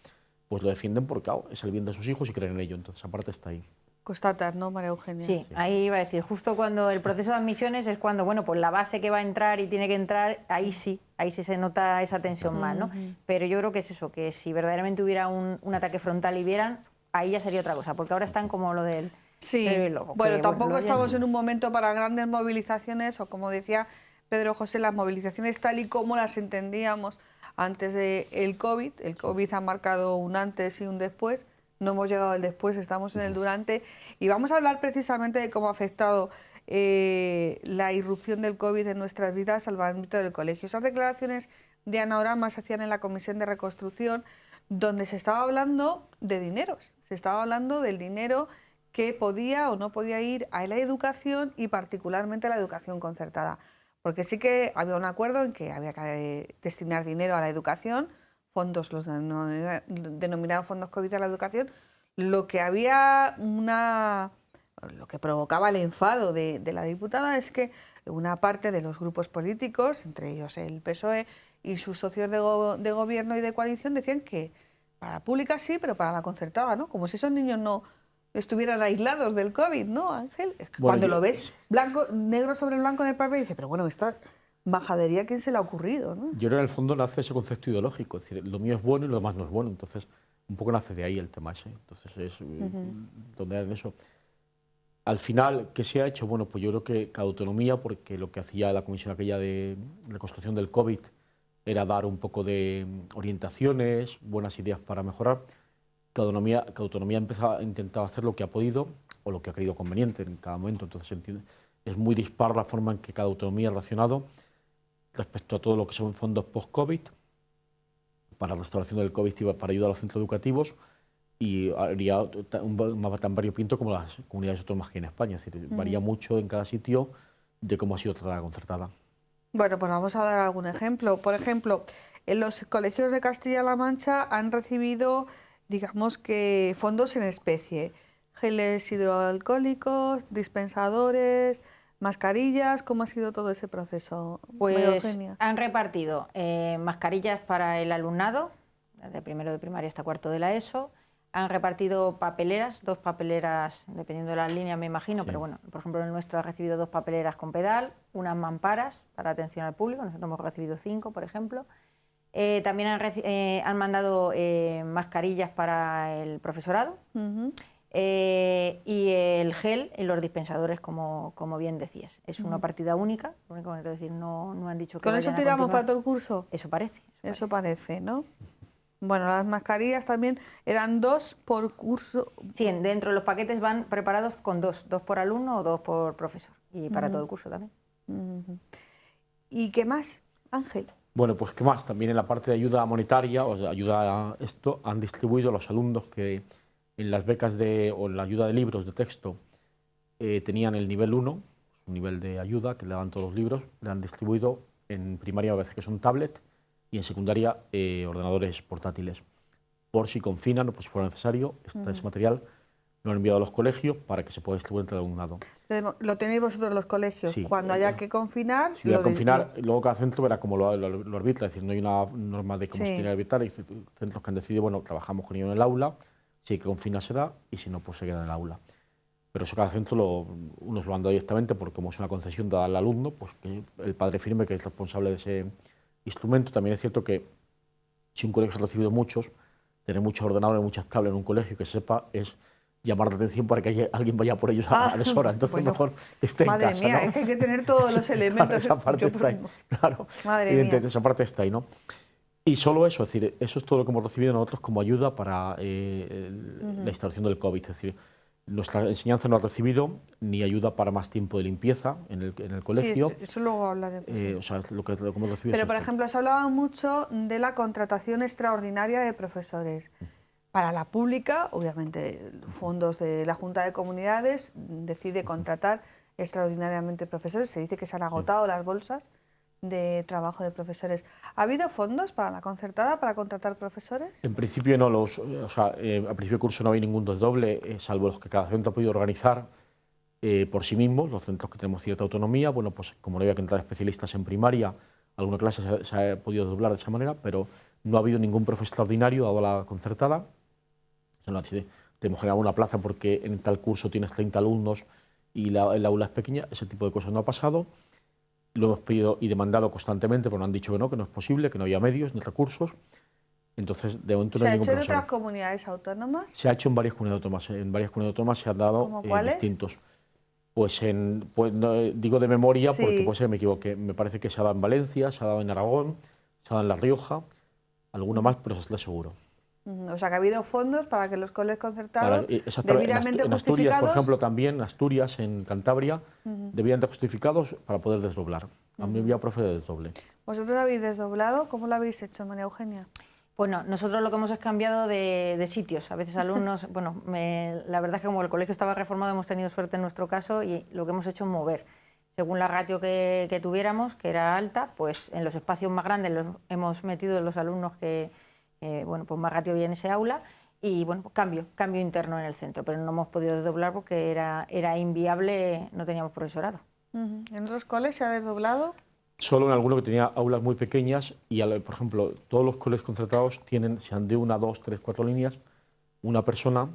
pues lo defienden porque claro, es el bien de sus hijos y creen en ello. Entonces, aparte está ahí. Constatas, ¿no, María Eugenia? Sí, ahí iba a decir, justo cuando el proceso de admisiones es cuando, bueno, pues la base que va a entrar y tiene que entrar, ahí sí se nota esa tensión más, ¿no? Pero yo creo que es eso, que si verdaderamente hubiera un ataque frontal y vieran, ahí ya sería otra cosa, porque ahora están como lo del... Sí, lobo, bueno, que, tampoco lo estamos en un momento para grandes movilizaciones, o como decía Pedro José, las movilizaciones tal y como las entendíamos antes del COVID. El COVID ha marcado un antes y un después. No hemos llegado al después, estamos en el durante. Y vamos a hablar precisamente de cómo ha afectado la irrupción del COVID en nuestras vidas al ámbito del colegio. Esas declaraciones de Ana Orama se hacían en la Comisión de Reconstrucción, donde se estaba hablando de dineros. Se estaba hablando del dinero que podía o no podía ir a la educación y particularmente a la educación concertada. Porque sí que había un acuerdo en que había que destinar dinero a la educación, fondos, los denominados fondos COVID a la educación, lo que provocaba el enfado de la diputada es que una parte de los grupos políticos, entre ellos el PSOE y sus socios de gobierno y de coalición, decían que para la pública sí, pero para la concertada no, como si esos niños no estuvieran aislados del COVID, ¿no, Ángel? Es que cuando lo ves negro sobre blanco en el papel, dices, pero bueno, esta majadería, ¿quién se le ha ocurrido, ¿no? Yo creo que en el fondo nace ese concepto ideológico, es decir, lo mío es bueno y lo demás no es bueno, entonces un poco nace de ahí el tema ese, entonces es donde en eso. Al final, ¿qué se ha hecho? Bueno, pues yo creo que cada autonomía, porque lo que hacía la comisión aquella de reconstrucción del COVID era dar un poco de orientaciones, buenas ideas para mejorar. Cada autonomía ha intentado hacer lo que ha podido o lo que ha creído conveniente en cada momento. Entonces es muy dispar la forma en que cada autonomía ha reaccionado respecto a todo lo que son fondos post-COVID, para la restauración del COVID y para ayudar a los centros educativos, y haría un mapa tan variopinto como las comunidades autónomas que hay en España. Es decir, varía mucho en cada sitio de cómo ha sido tratada la concertada. Bueno, pues vamos a dar algún ejemplo. Por ejemplo, en los colegios de Castilla-La Mancha han recibido, digamos que, fondos en especie. Geles hidroalcohólicos, dispensadores, mascarillas. ¿Cómo ha sido todo ese proceso, María Pues Eugenia? han repartido mascarillas para el alumnado, de primero de primaria hasta cuarto de la ESO. Han repartido papeleras, 2 papeleras, dependiendo de las líneas me imagino, pero bueno, por ejemplo el nuestro ha recibido 2 papeleras con pedal, unas mamparas para atención al público, nosotros hemos recibido 5, por ejemplo. También han mandado mascarillas para el profesorado y el gel en los dispensadores, como bien decías. Es una partida única, lo único que quiero decir, no han dicho que ¿Con eso vayan a tiramos continuar. para todo el curso? Eso parece. Eso parece, ¿no? Bueno, las mascarillas también eran 2 por curso. Sí, dentro de los paquetes van preparados con 2 por alumno o 2 por profesor, y para todo el curso también. ¿Y qué más, Ángel? Bueno, pues qué más, también en la parte de ayuda monetaria, o de ayuda a esto, han distribuido a los alumnos que en las becas o en la ayuda de libros de texto tenían el nivel 1, un nivel de ayuda que le daban todos los libros, le han distribuido en primaria a veces que son tablet, y en secundaria ordenadores portátiles. Por si confinan o pues si fuera necesario, ese material lo han enviado a los colegios para que se pueda distribuir entre el alumnado. ¿Lo tenéis vosotros los colegios? Sí. Cuando haya que confinar... Si hubiera que confinar, luego cada centro verá cómo lo arbitra, es decir, no hay una norma de cómo se tiene que arbitrar, hay centros que han decidido, bueno, trabajamos con ellos en el aula, si hay que confinar será, y si no, pues se queda en el aula. Pero eso cada centro unos lo han dado directamente, porque como es una concesión dada al alumno, pues que el padre firme que es responsable de ese instrumento. También es cierto que si un colegio ha recibido muchos, tener muchos ordenadores, muchas tablas en un colegio, que sepa, es llamar la atención para que alguien vaya por ellos a deshora. Entonces bueno, mejor esté en casa. Madre mía, ¿no? es que hay que tener todos los elementos. Claro, esa parte está ahí. Claro, Madre evidentemente mía. esa parte está ahí, ¿no? Y solo eso, es decir, eso es todo lo que hemos recibido nosotros como ayuda para la instalación del COVID. Es decir, nuestra enseñanza no ha recibido ni ayuda para más tiempo de limpieza en el colegio. Sí, eso luego hablaremos. O sea, lo que hemos recibido. Pero, es por esto. ejemplo, se hablaba mucho de la contratación extraordinaria de profesores. Para la pública, obviamente, fondos de la Junta de Comunidades decide contratar extraordinariamente profesores. Se dice que se han agotado las bolsas de trabajo de profesores. ¿Ha habido fondos para la concertada para contratar profesores? En principio no, a principio de curso no hay ningún desdoble, salvo los que cada centro ha podido organizar por sí mismos, los centros que tenemos cierta autonomía. Bueno, pues como no había que entrar especialistas en primaria, alguna clase se ha podido desdoblar de esa manera, pero no ha habido ningún profe extraordinario dado la concertada. Tenemos generado una plaza porque en tal curso tienes 30 alumnos y el aula es pequeña, ese tipo de cosas no ha pasado. Lo hemos pedido y demandado constantemente, pero nos han dicho que no es posible, que no había medios ni recursos. Entonces, de momento no hay ningún ¿Se ha hecho en profesor. otras comunidades autónomas? Se ha hecho en varias comunidades autónomas. En varias comunidades autónomas se han dado ¿Cómo cuáles? distintos. Pues no, digo de memoria Sí. porque puede ser que me equivoque. Me parece que se ha dado en Valencia, se ha dado en Aragón, se ha dado en La Rioja, alguna más, pero eso es seguro. O sea, que ha habido fondos para que los colegios concertados, Exactamente. debidamente En Asturias, justificados... por ejemplo, también en Asturias, en Cantabria, debidamente justificados para poder desdoblar. A mí había profe de desdoble. ¿Vosotros habéis desdoblado? ¿Cómo lo habéis hecho, María Eugenia? Bueno, nosotros lo que hemos es cambiado de sitios. A veces alumnos, bueno, la verdad es que como el colegio estaba reformado hemos tenido suerte en nuestro caso y lo que hemos hecho es mover. Según la ratio que tuviéramos, que era alta, pues en los espacios más grandes los hemos metido los alumnos que, bueno, pues más ratio había en ese aula y bueno, pues cambio interno en el centro, pero no hemos podido desdoblar porque era inviable, no teníamos profesorado. ¿En otros coles se ha desdoblado? Solo en alguno que tenía aulas muy pequeñas y, por ejemplo, todos los colegios concertados tienen, sean de 1, 2, 3, 4 líneas, una persona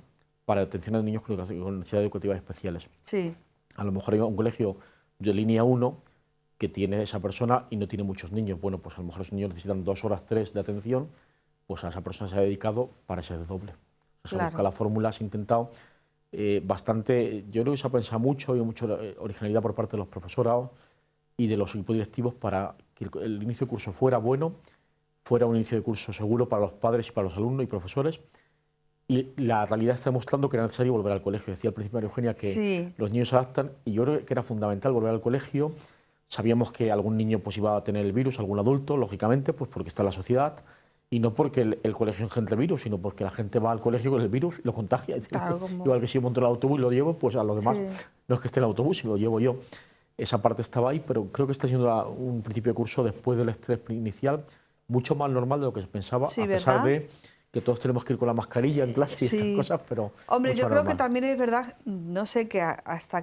para atención a niños con necesidades educativas especiales. Sí. A lo mejor hay un colegio de línea 1 que tiene esa persona y no tiene muchos niños. Bueno, pues a lo mejor los niños necesitan 2 horas, 3 de atención, pues a esa persona se ha dedicado para ese desdoble. O sea, se busca la fórmula, se ha intentado bastante, yo creo que se ha pensado mucho, hay mucha originalidad por parte de los profesorados y de los equipos directivos para que el inicio de curso fuera bueno, fuera un inicio de curso seguro para los padres y para los alumnos y profesores. Y la realidad está demostrando que era necesario volver al colegio. Decía al principio María Eugenia que los niños se adaptan y yo creo que era fundamental volver al colegio. Sabíamos que algún niño pues, iba a tener el virus, algún adulto, lógicamente, pues porque está en la sociedad. Y no porque el colegio engendre virus, sino porque la gente va al colegio con el virus y lo contagia. Claro, Igual que si yo monto el autobús y lo llevo, pues a los demás no es que esté en el autobús, si lo llevo yo. Esa parte estaba ahí, pero creo que está siendo un principio de curso después del estrés inicial mucho más normal de lo que se pensaba, a pesar de que todos tenemos que ir con la mascarilla en clase y estas cosas, pero... Hombre, yo creo que también es verdad, no sé hasta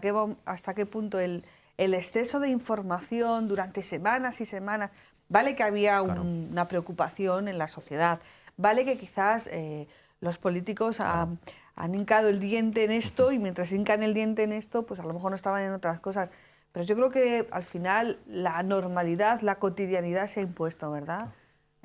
qué punto el exceso de información durante semanas y semanas, vale que había una preocupación en la sociedad, vale que quizás los políticos han hincado el diente en esto y mientras hincan el diente en esto, pues a lo mejor no estaban en otras cosas. Pero yo creo que al final la normalidad, la cotidianidad se ha impuesto, ¿verdad?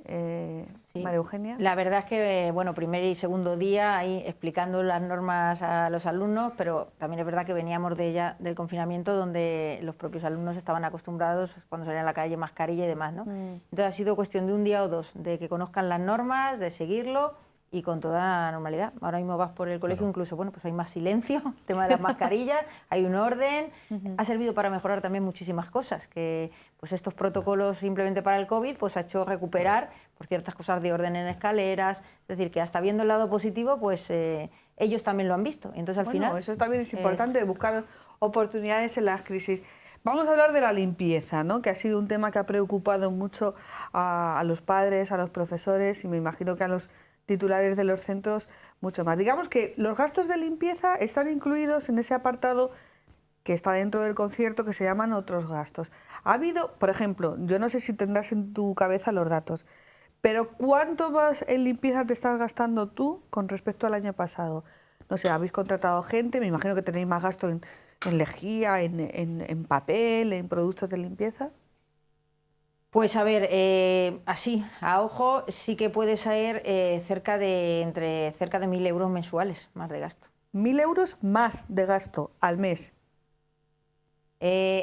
Sí. María Eugenia. La verdad es que, bueno, primer y segundo día ahí explicando las normas a los alumnos, pero también es verdad que veníamos del confinamiento donde los propios alumnos estaban acostumbrados cuando salían a la calle mascarilla y demás, ¿no? Entonces ha sido cuestión de un día o dos de que conozcan las normas, de seguirlo y con toda la normalidad. Ahora mismo vas por el colegio, incluso, bueno, pues hay más silencio, el tema de las mascarillas, hay un orden, ha servido para mejorar también muchísimas cosas, que pues estos protocolos simplemente para el COVID pues ha hecho recuperar por ciertas cosas de orden en escaleras, es decir, que hasta viendo el lado positivo, pues ellos también lo han visto. Entonces al final... Eso también es importante, buscar oportunidades en las crisis. Vamos a hablar de la limpieza, ¿no? Que ha sido un tema que ha preocupado mucho a los padres, a los profesores y me imagino que a los titulares de los centros mucho más. Digamos que los gastos de limpieza están incluidos en ese apartado que está dentro del concierto que se llaman otros gastos. Ha habido, por ejemplo, yo no sé si tendrás en tu cabeza los datos, pero ¿cuánto más en limpieza te estás gastando tú con respecto al año pasado? No sé, habéis contratado gente, me imagino que tenéis más gasto en lejía, en papel, en productos de limpieza. Pues a ver, así, a ojo, sí que puede ser cerca de 1.000 euros mensuales más de gasto. 1.000 euros más de gasto al mes.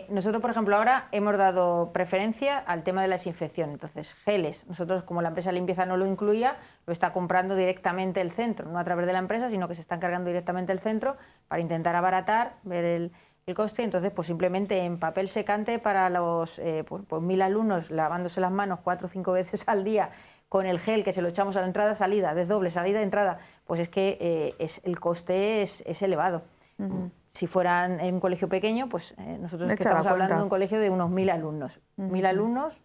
Nosotros, por ejemplo, ahora hemos dado preferencia al tema de la desinfección. Entonces, geles, nosotros como la empresa de limpieza no lo incluía, lo está comprando directamente el centro, no a través de la empresa, sino que se está encargando directamente el centro para intentar abaratar, ver el coste. Entonces, pues simplemente en papel secante para los 1.000 alumnos lavándose las manos 4 o 5 veces al día con el gel que se lo echamos a la entrada, salida, desdoble, salida, entrada, pues es que el coste es elevado. Si fueran en un colegio pequeño, pues nosotros es que estamos hablando de un colegio de unos 1.000 alumnos. 1.000 alumnos.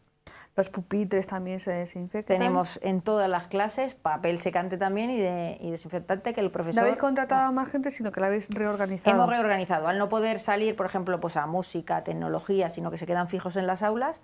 Los pupitres también se desinfectan. Tenemos en todas las clases papel secante también y desinfectante que el profesor... No habéis contratado a más gente, sino que la habéis reorganizado. Hemos reorganizado. Al no poder salir, por ejemplo, pues a música, tecnología, sino que se quedan fijos en las aulas,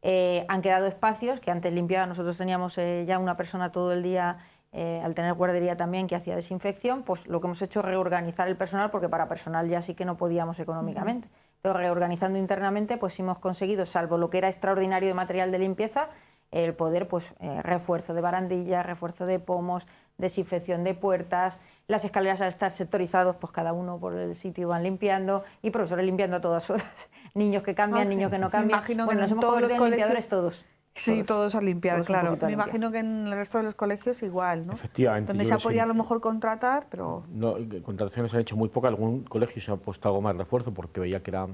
han quedado espacios que antes limpiaba. Nosotros teníamos ya una persona todo el día... al tener guardería también que hacía desinfección, pues lo que hemos hecho es reorganizar el personal, porque para personal ya sí que no podíamos económicamente. Entonces, reorganizando internamente, pues hemos conseguido, salvo lo que era extraordinario de material de limpieza, el poder, pues, refuerzo de barandillas, refuerzo de pomos, desinfección de puertas, las escaleras al estar sectorizados, pues cada uno por el sitio van limpiando, y profesores limpiando a todas horas, niños que cambian, niños que no cambian. Bueno, nos hemos convertido en limpiadores todos. Sí, todos a limpiar, todos claro. Me imagino que en el resto de los colegios igual, ¿no? Efectivamente. Donde se podía a lo mejor contratar, pero... No, contrataciones se han hecho muy pocas. Algún colegio se ha puesto algo más de refuerzo porque veía que era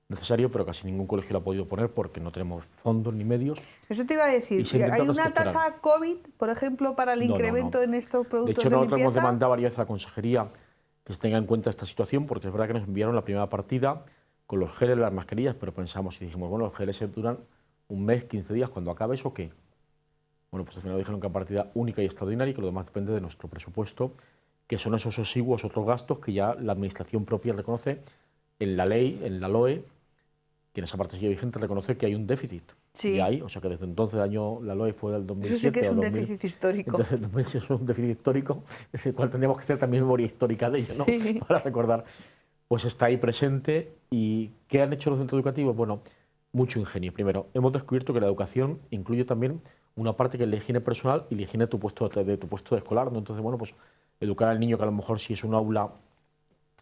necesario, pero casi ningún colegio lo ha podido poner porque no tenemos fondos ni medios. Eso te iba a decir. ¿Hay una tasa COVID, por ejemplo, para el incremento en estos productos de limpieza? De hecho, nosotros hemos demandado varias veces a la consejería que se tenga en cuenta esta situación, porque es verdad que nos enviaron la primera partida con los geles, las mascarillas, pero pensamos y dijimos, bueno, los geles se duran un mes, 15 días, cuando acabe eso, ¿qué? Bueno, pues al final dijeron que a partida única y extraordinaria y que lo demás depende de nuestro presupuesto, que son esos exiguos otros gastos que ya la administración propia reconoce en la ley, en la LOE, que en esa parte sigue vigente, reconoce que hay un déficit. Sí. Y hay, o sea que desde entonces la LOE fue del 2007 Eso sí que es un 2000, déficit histórico. Entonces el 2006 es un déficit histórico, el cual tendríamos que hacer también memoria histórica de ello, ¿no? Sí. Para recordar. Pues está ahí presente. ¿Y qué han hecho los centros educativos? Bueno, mucho ingenio. Primero, hemos descubierto que la educación incluye también una parte que es la higiene personal y la higiene de tu puesto de escolar, ¿no? Entonces, bueno, pues educar al niño que a lo mejor si es un aula,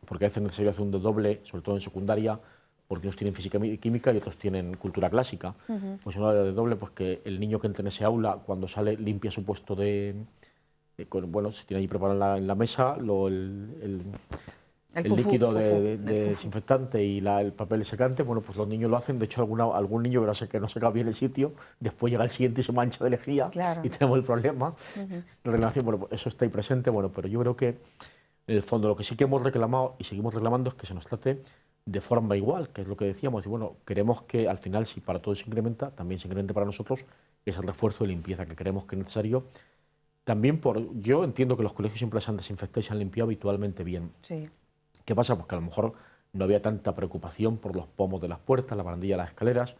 porque a veces es necesario hacer un desdoble, sobre todo en secundaria, porque unos tienen física y química y otros tienen cultura clásica. Pues una de doble, pues que el niño que entra en ese aula, cuando sale, limpia su puesto bueno, se tiene ahí preparado en la mesa el líquido de desinfectante y el papel secante. Bueno, pues los niños lo hacen. De hecho, algún niño que no seca bien el sitio, después llega el siguiente y se mancha de lejía, claro, y tenemos el problema. La relación, bueno, pues eso está ahí presente, bueno, pero yo creo que en el fondo lo que sí que hemos reclamado y seguimos reclamando es que se nos trate de forma igual, que es lo que decíamos. Y bueno, queremos que al final, si para todos se incrementa, también se incremente para nosotros ese refuerzo de limpieza que creemos que es necesario. También yo entiendo que los colegios siempre se han desinfectado y se han limpiado habitualmente bien. Sí. ¿Qué pasa? Pues que a lo mejor no había tanta preocupación por los pomos de las puertas, la barandilla de las escaleras.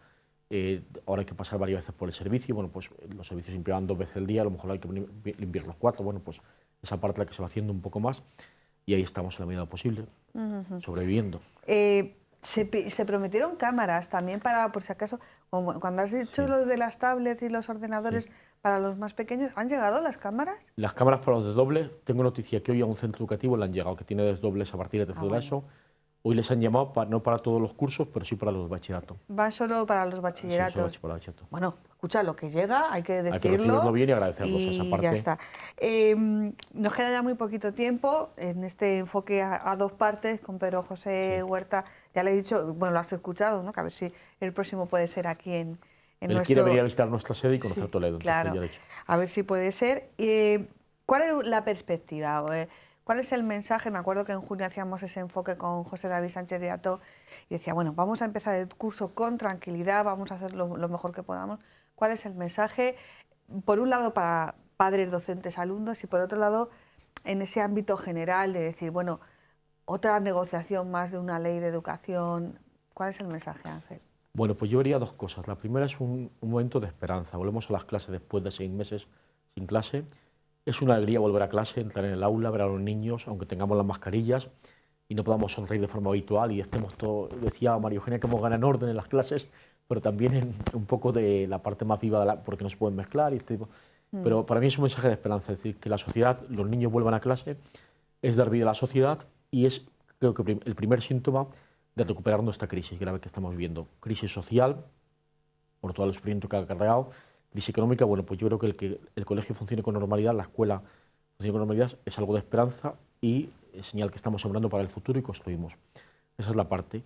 Ahora hay que pasar varias veces por el servicio. Bueno, pues los servicios limpiaban 2 veces al día, a lo mejor hay que limpiar los 4. Bueno, pues esa parte la que se va haciendo un poco más y ahí estamos en la medida posible, sobreviviendo. Se prometieron cámaras también para, por si acaso, cuando has dicho lo de las tablets y los ordenadores para los más pequeños, ¿han llegado las cámaras? Las cámaras para los desdobles, tengo noticia que hoy a un centro educativo le han llegado, que tiene desdobles a partir de tercero de ESO. Hoy les han llamado, no para todos los cursos, pero sí para los bachilleratos. Va solo para los bachilleratos. Sí, para bachillerato. Bueno, escucha, lo que llega hay que decirlo. Hay que recibirlo bien y agradecerlos esa parte. Ya está. Nos queda ya muy poquito tiempo en este enfoque a 2 partes con Pedro José Huerta. Ya le he dicho, bueno, lo has escuchado, ¿no? Que a ver si el próximo puede ser aquí en Él quiere venir a visitar nuestra sede y conocer Toledo. Claro, ya dicho. A ver si puede ser. ¿Cuál es la perspectiva? ¿Cuál es el mensaje? Me acuerdo que en junio hacíamos ese enfoque con José David Sánchez de Ató y decía, bueno, vamos a empezar el curso con tranquilidad, vamos a hacer lo mejor que podamos. ¿Cuál es el mensaje? Por un lado para padres, docentes, alumnos y por otro lado en ese ámbito general de decir, bueno, otra negociación más de una ley de educación. ¿Cuál es el mensaje, Ángel? Bueno, pues yo vería 2 cosas. La primera es un momento de esperanza. Volvemos a las clases después de 6 meses sin clase. Es una alegría volver a clase, entrar en el aula, ver a los niños, aunque tengamos las mascarillas y no podamos sonreír de forma habitual y estemos todo, decía María Eugenia, que hemos ganado en orden en las clases, pero también en un poco de la parte más viva, porque no se pueden mezclar. Pero para mí es un mensaje de esperanza, es decir, que la sociedad, los niños vuelvan a clase, es dar vida a la sociedad y es, creo que el primer síntoma de recuperar nuestra crisis grave que estamos viviendo. Crisis social, por todo el sufrimiento que ha acarreado, crisis económica. Bueno, pues yo creo que el colegio funcione con normalidad, la escuela funcione con normalidad, es algo de esperanza y es señal que estamos sembrando para el futuro y construimos. Esa es la parte.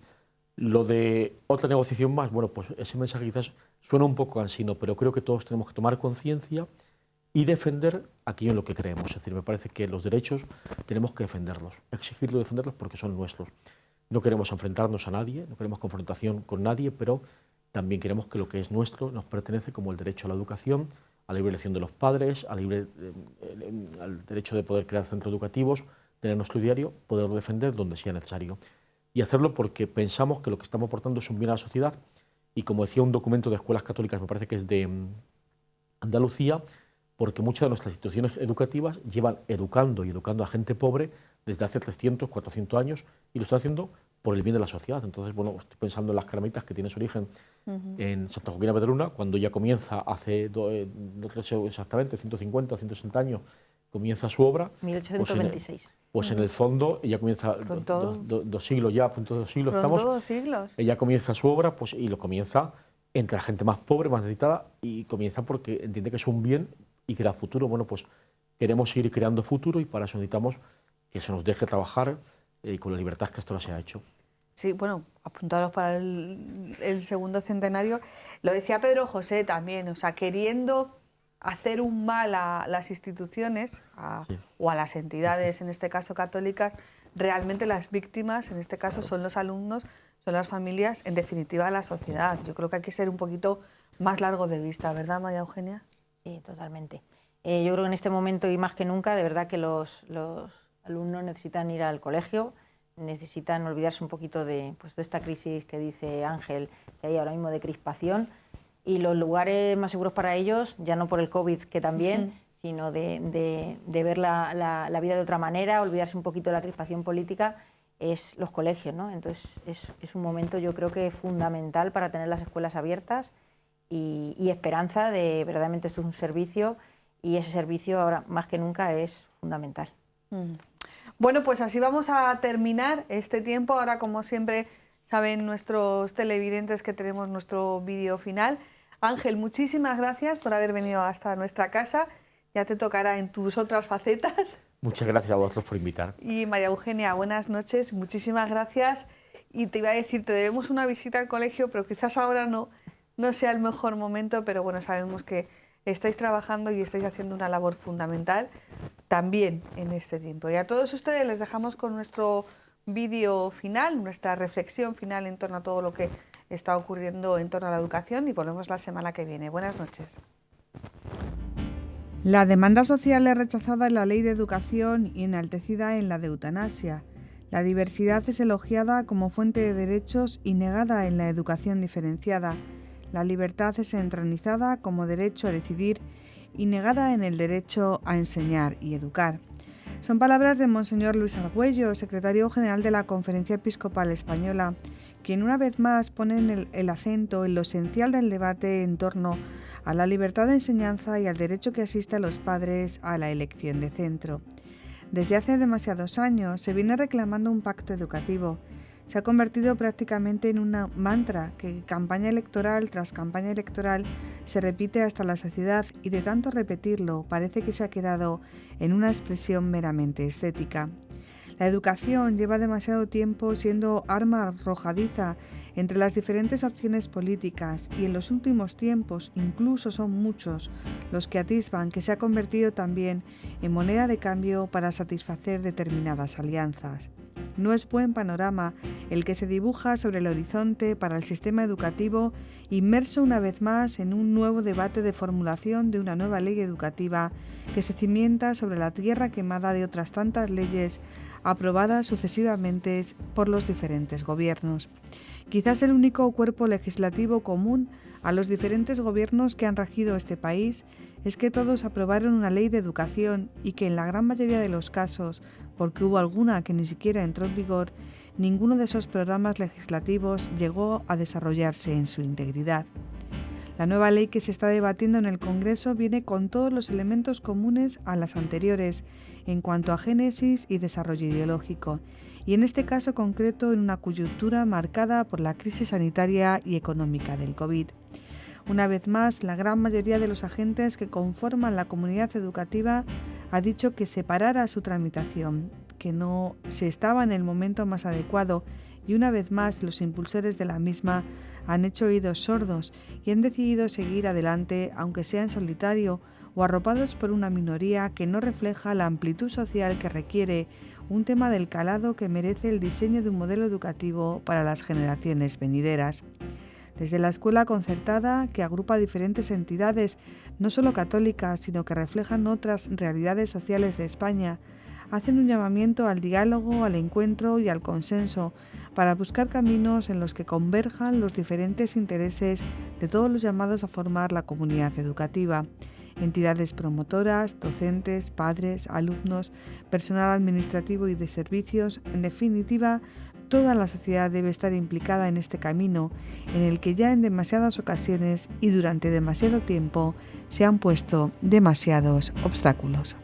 Lo de otra negociación más, bueno, pues ese mensaje quizás suena un poco cansino, pero creo que todos tenemos que tomar conciencia y defender aquello en lo que creemos. Es decir, me parece que los derechos tenemos que defenderlos, exigirlos y defenderlos porque son nuestros. No queremos enfrentarnos a nadie, no queremos confrontación con nadie, pero también queremos que lo que es nuestro nos pertenece, como el derecho a la educación, a la libre elección de los padres, al derecho de poder crear centros educativos, tener nuestro diario, poderlo defender donde sea necesario. Y hacerlo porque pensamos que lo que estamos aportando es un bien a la sociedad y, como decía un documento de escuelas católicas, me parece que es de Andalucía, porque muchas de nuestras instituciones educativas llevan educando y educando a gente pobre desde hace 300, 400 años y lo están haciendo por el bien de la sociedad. Entonces, bueno, estoy pensando en las Carmelitas, que tiene su origen en Santa Joaquina Pedruna, cuando ya comienza hace, no sé exactamente, 150 o 160 años, comienza su obra. 1826. Pues en el fondo ella comienza dos siglos ya, a punto de 2 siglos estamos. 2 siglos. Ella comienza su obra pues, y lo comienza entre la gente más pobre, más necesitada, y comienza porque entiende que es un bien y crea futuro. Bueno, pues queremos seguir creando futuro y para eso necesitamos que se nos deje trabajar con la libertad que hasta ahora se ha hecho. Sí, bueno, apuntados para el segundo centenario. Lo decía Pedro José también, o sea, queriendo hacer un mal a las instituciones o a las entidades, en este caso católicas, realmente las víctimas, en este caso, son los alumnos, son las familias, en definitiva la sociedad. Yo creo que hay que ser un poquito más largo de vista, ¿verdad, María Eugenia? Sí, totalmente. Yo creo que en este momento y más que nunca, de verdad que los alumnos necesitan ir al colegio, necesitan olvidarse un poquito de esta crisis que dice Ángel, que hay ahora mismo de crispación, y los lugares más seguros para ellos, ya no por el COVID, que también, sino de ver la vida de otra manera, olvidarse un poquito de la crispación política, es los colegios, ¿no? Entonces es un momento, yo creo que fundamental para tener las escuelas abiertas y esperanza de verdaderamente esto es un servicio y ese servicio ahora más que nunca es fundamental. Bueno, pues así vamos a terminar este tiempo. Ahora, como siempre, saben nuestros televidentes que tenemos nuestro vídeo final. Ángel, muchísimas gracias por haber venido hasta nuestra casa. Ya te tocará en tus otras facetas. Muchas gracias a vosotros por invitar. Y María Eugenia, buenas noches, muchísimas gracias. Y te iba a decir, te debemos una visita al colegio, pero quizás ahora no sea el mejor momento, pero bueno, sabemos que estáis trabajando y estáis haciendo una labor fundamental también en este tiempo. Y a todos ustedes les dejamos con nuestro vídeo final, nuestra reflexión final en torno a todo lo que está ocurriendo en torno a la educación y volvemos la semana que viene. Buenas noches. La demanda social es rechazada en la ley de educación y enaltecida en la de eutanasia. La diversidad es elogiada como fuente de derechos y negada en la educación diferenciada. La libertad es entronizada como derecho a decidir y negada en el derecho a enseñar y educar. Son palabras de Monseñor Luis Argüello, secretario general de la Conferencia Episcopal Española, quien una vez más pone el acento en lo esencial del debate en torno a la libertad de enseñanza y al derecho que asiste a los padres a la elección de centro. Desde hace demasiados años se viene reclamando un pacto educativo. Se ha convertido prácticamente en una mantra que campaña electoral tras campaña electoral se repite hasta la saciedad y de tanto repetirlo parece que se ha quedado en una expresión meramente estética. La educación lleva demasiado tiempo siendo arma arrojadiza entre las diferentes opciones políticas y en los últimos tiempos incluso son muchos los que atisban que se ha convertido también en moneda de cambio para satisfacer determinadas alianzas. No es buen panorama el que se dibuja sobre el horizonte para el sistema educativo, inmerso una vez más en un nuevo debate de formulación de una nueva ley educativa que se cimienta sobre la tierra quemada de otras tantas leyes aprobadas sucesivamente por los diferentes gobiernos. Quizás el único cuerpo legislativo común a los diferentes gobiernos que han regido este país es que todos aprobaron una ley de educación y que en la gran mayoría de los casos, porque hubo alguna que ni siquiera entró en vigor, ninguno de esos programas legislativos llegó a desarrollarse en su integridad. La nueva ley que se está debatiendo en el Congreso viene con todos los elementos comunes a las anteriores en cuanto a génesis y desarrollo ideológico, y en este caso concreto en una coyuntura marcada por la crisis sanitaria y económica del COVID. Una vez más, la gran mayoría de los agentes que conforman la comunidad educativa ha dicho que se parara su tramitación, que no se estaba en el momento más adecuado, y una vez más los impulsores de la misma han hecho oídos sordos y han decidido seguir adelante, aunque sea en solitario o arropados por una minoría que no refleja la amplitud social que requiere un tema del calado que merece el diseño de un modelo educativo para las generaciones venideras. Desde la escuela concertada, que agrupa diferentes entidades, no solo católicas, sino que reflejan otras realidades sociales de España, hacen un llamamiento al diálogo, al encuentro y al consenso para buscar caminos en los que converjan los diferentes intereses de todos los llamados a formar la comunidad educativa. Entidades promotoras, docentes, padres, alumnos, personal administrativo y de servicios, en definitiva, toda la sociedad debe estar implicada en este camino, en el que ya en demasiadas ocasiones y durante demasiado tiempo se han puesto demasiados obstáculos.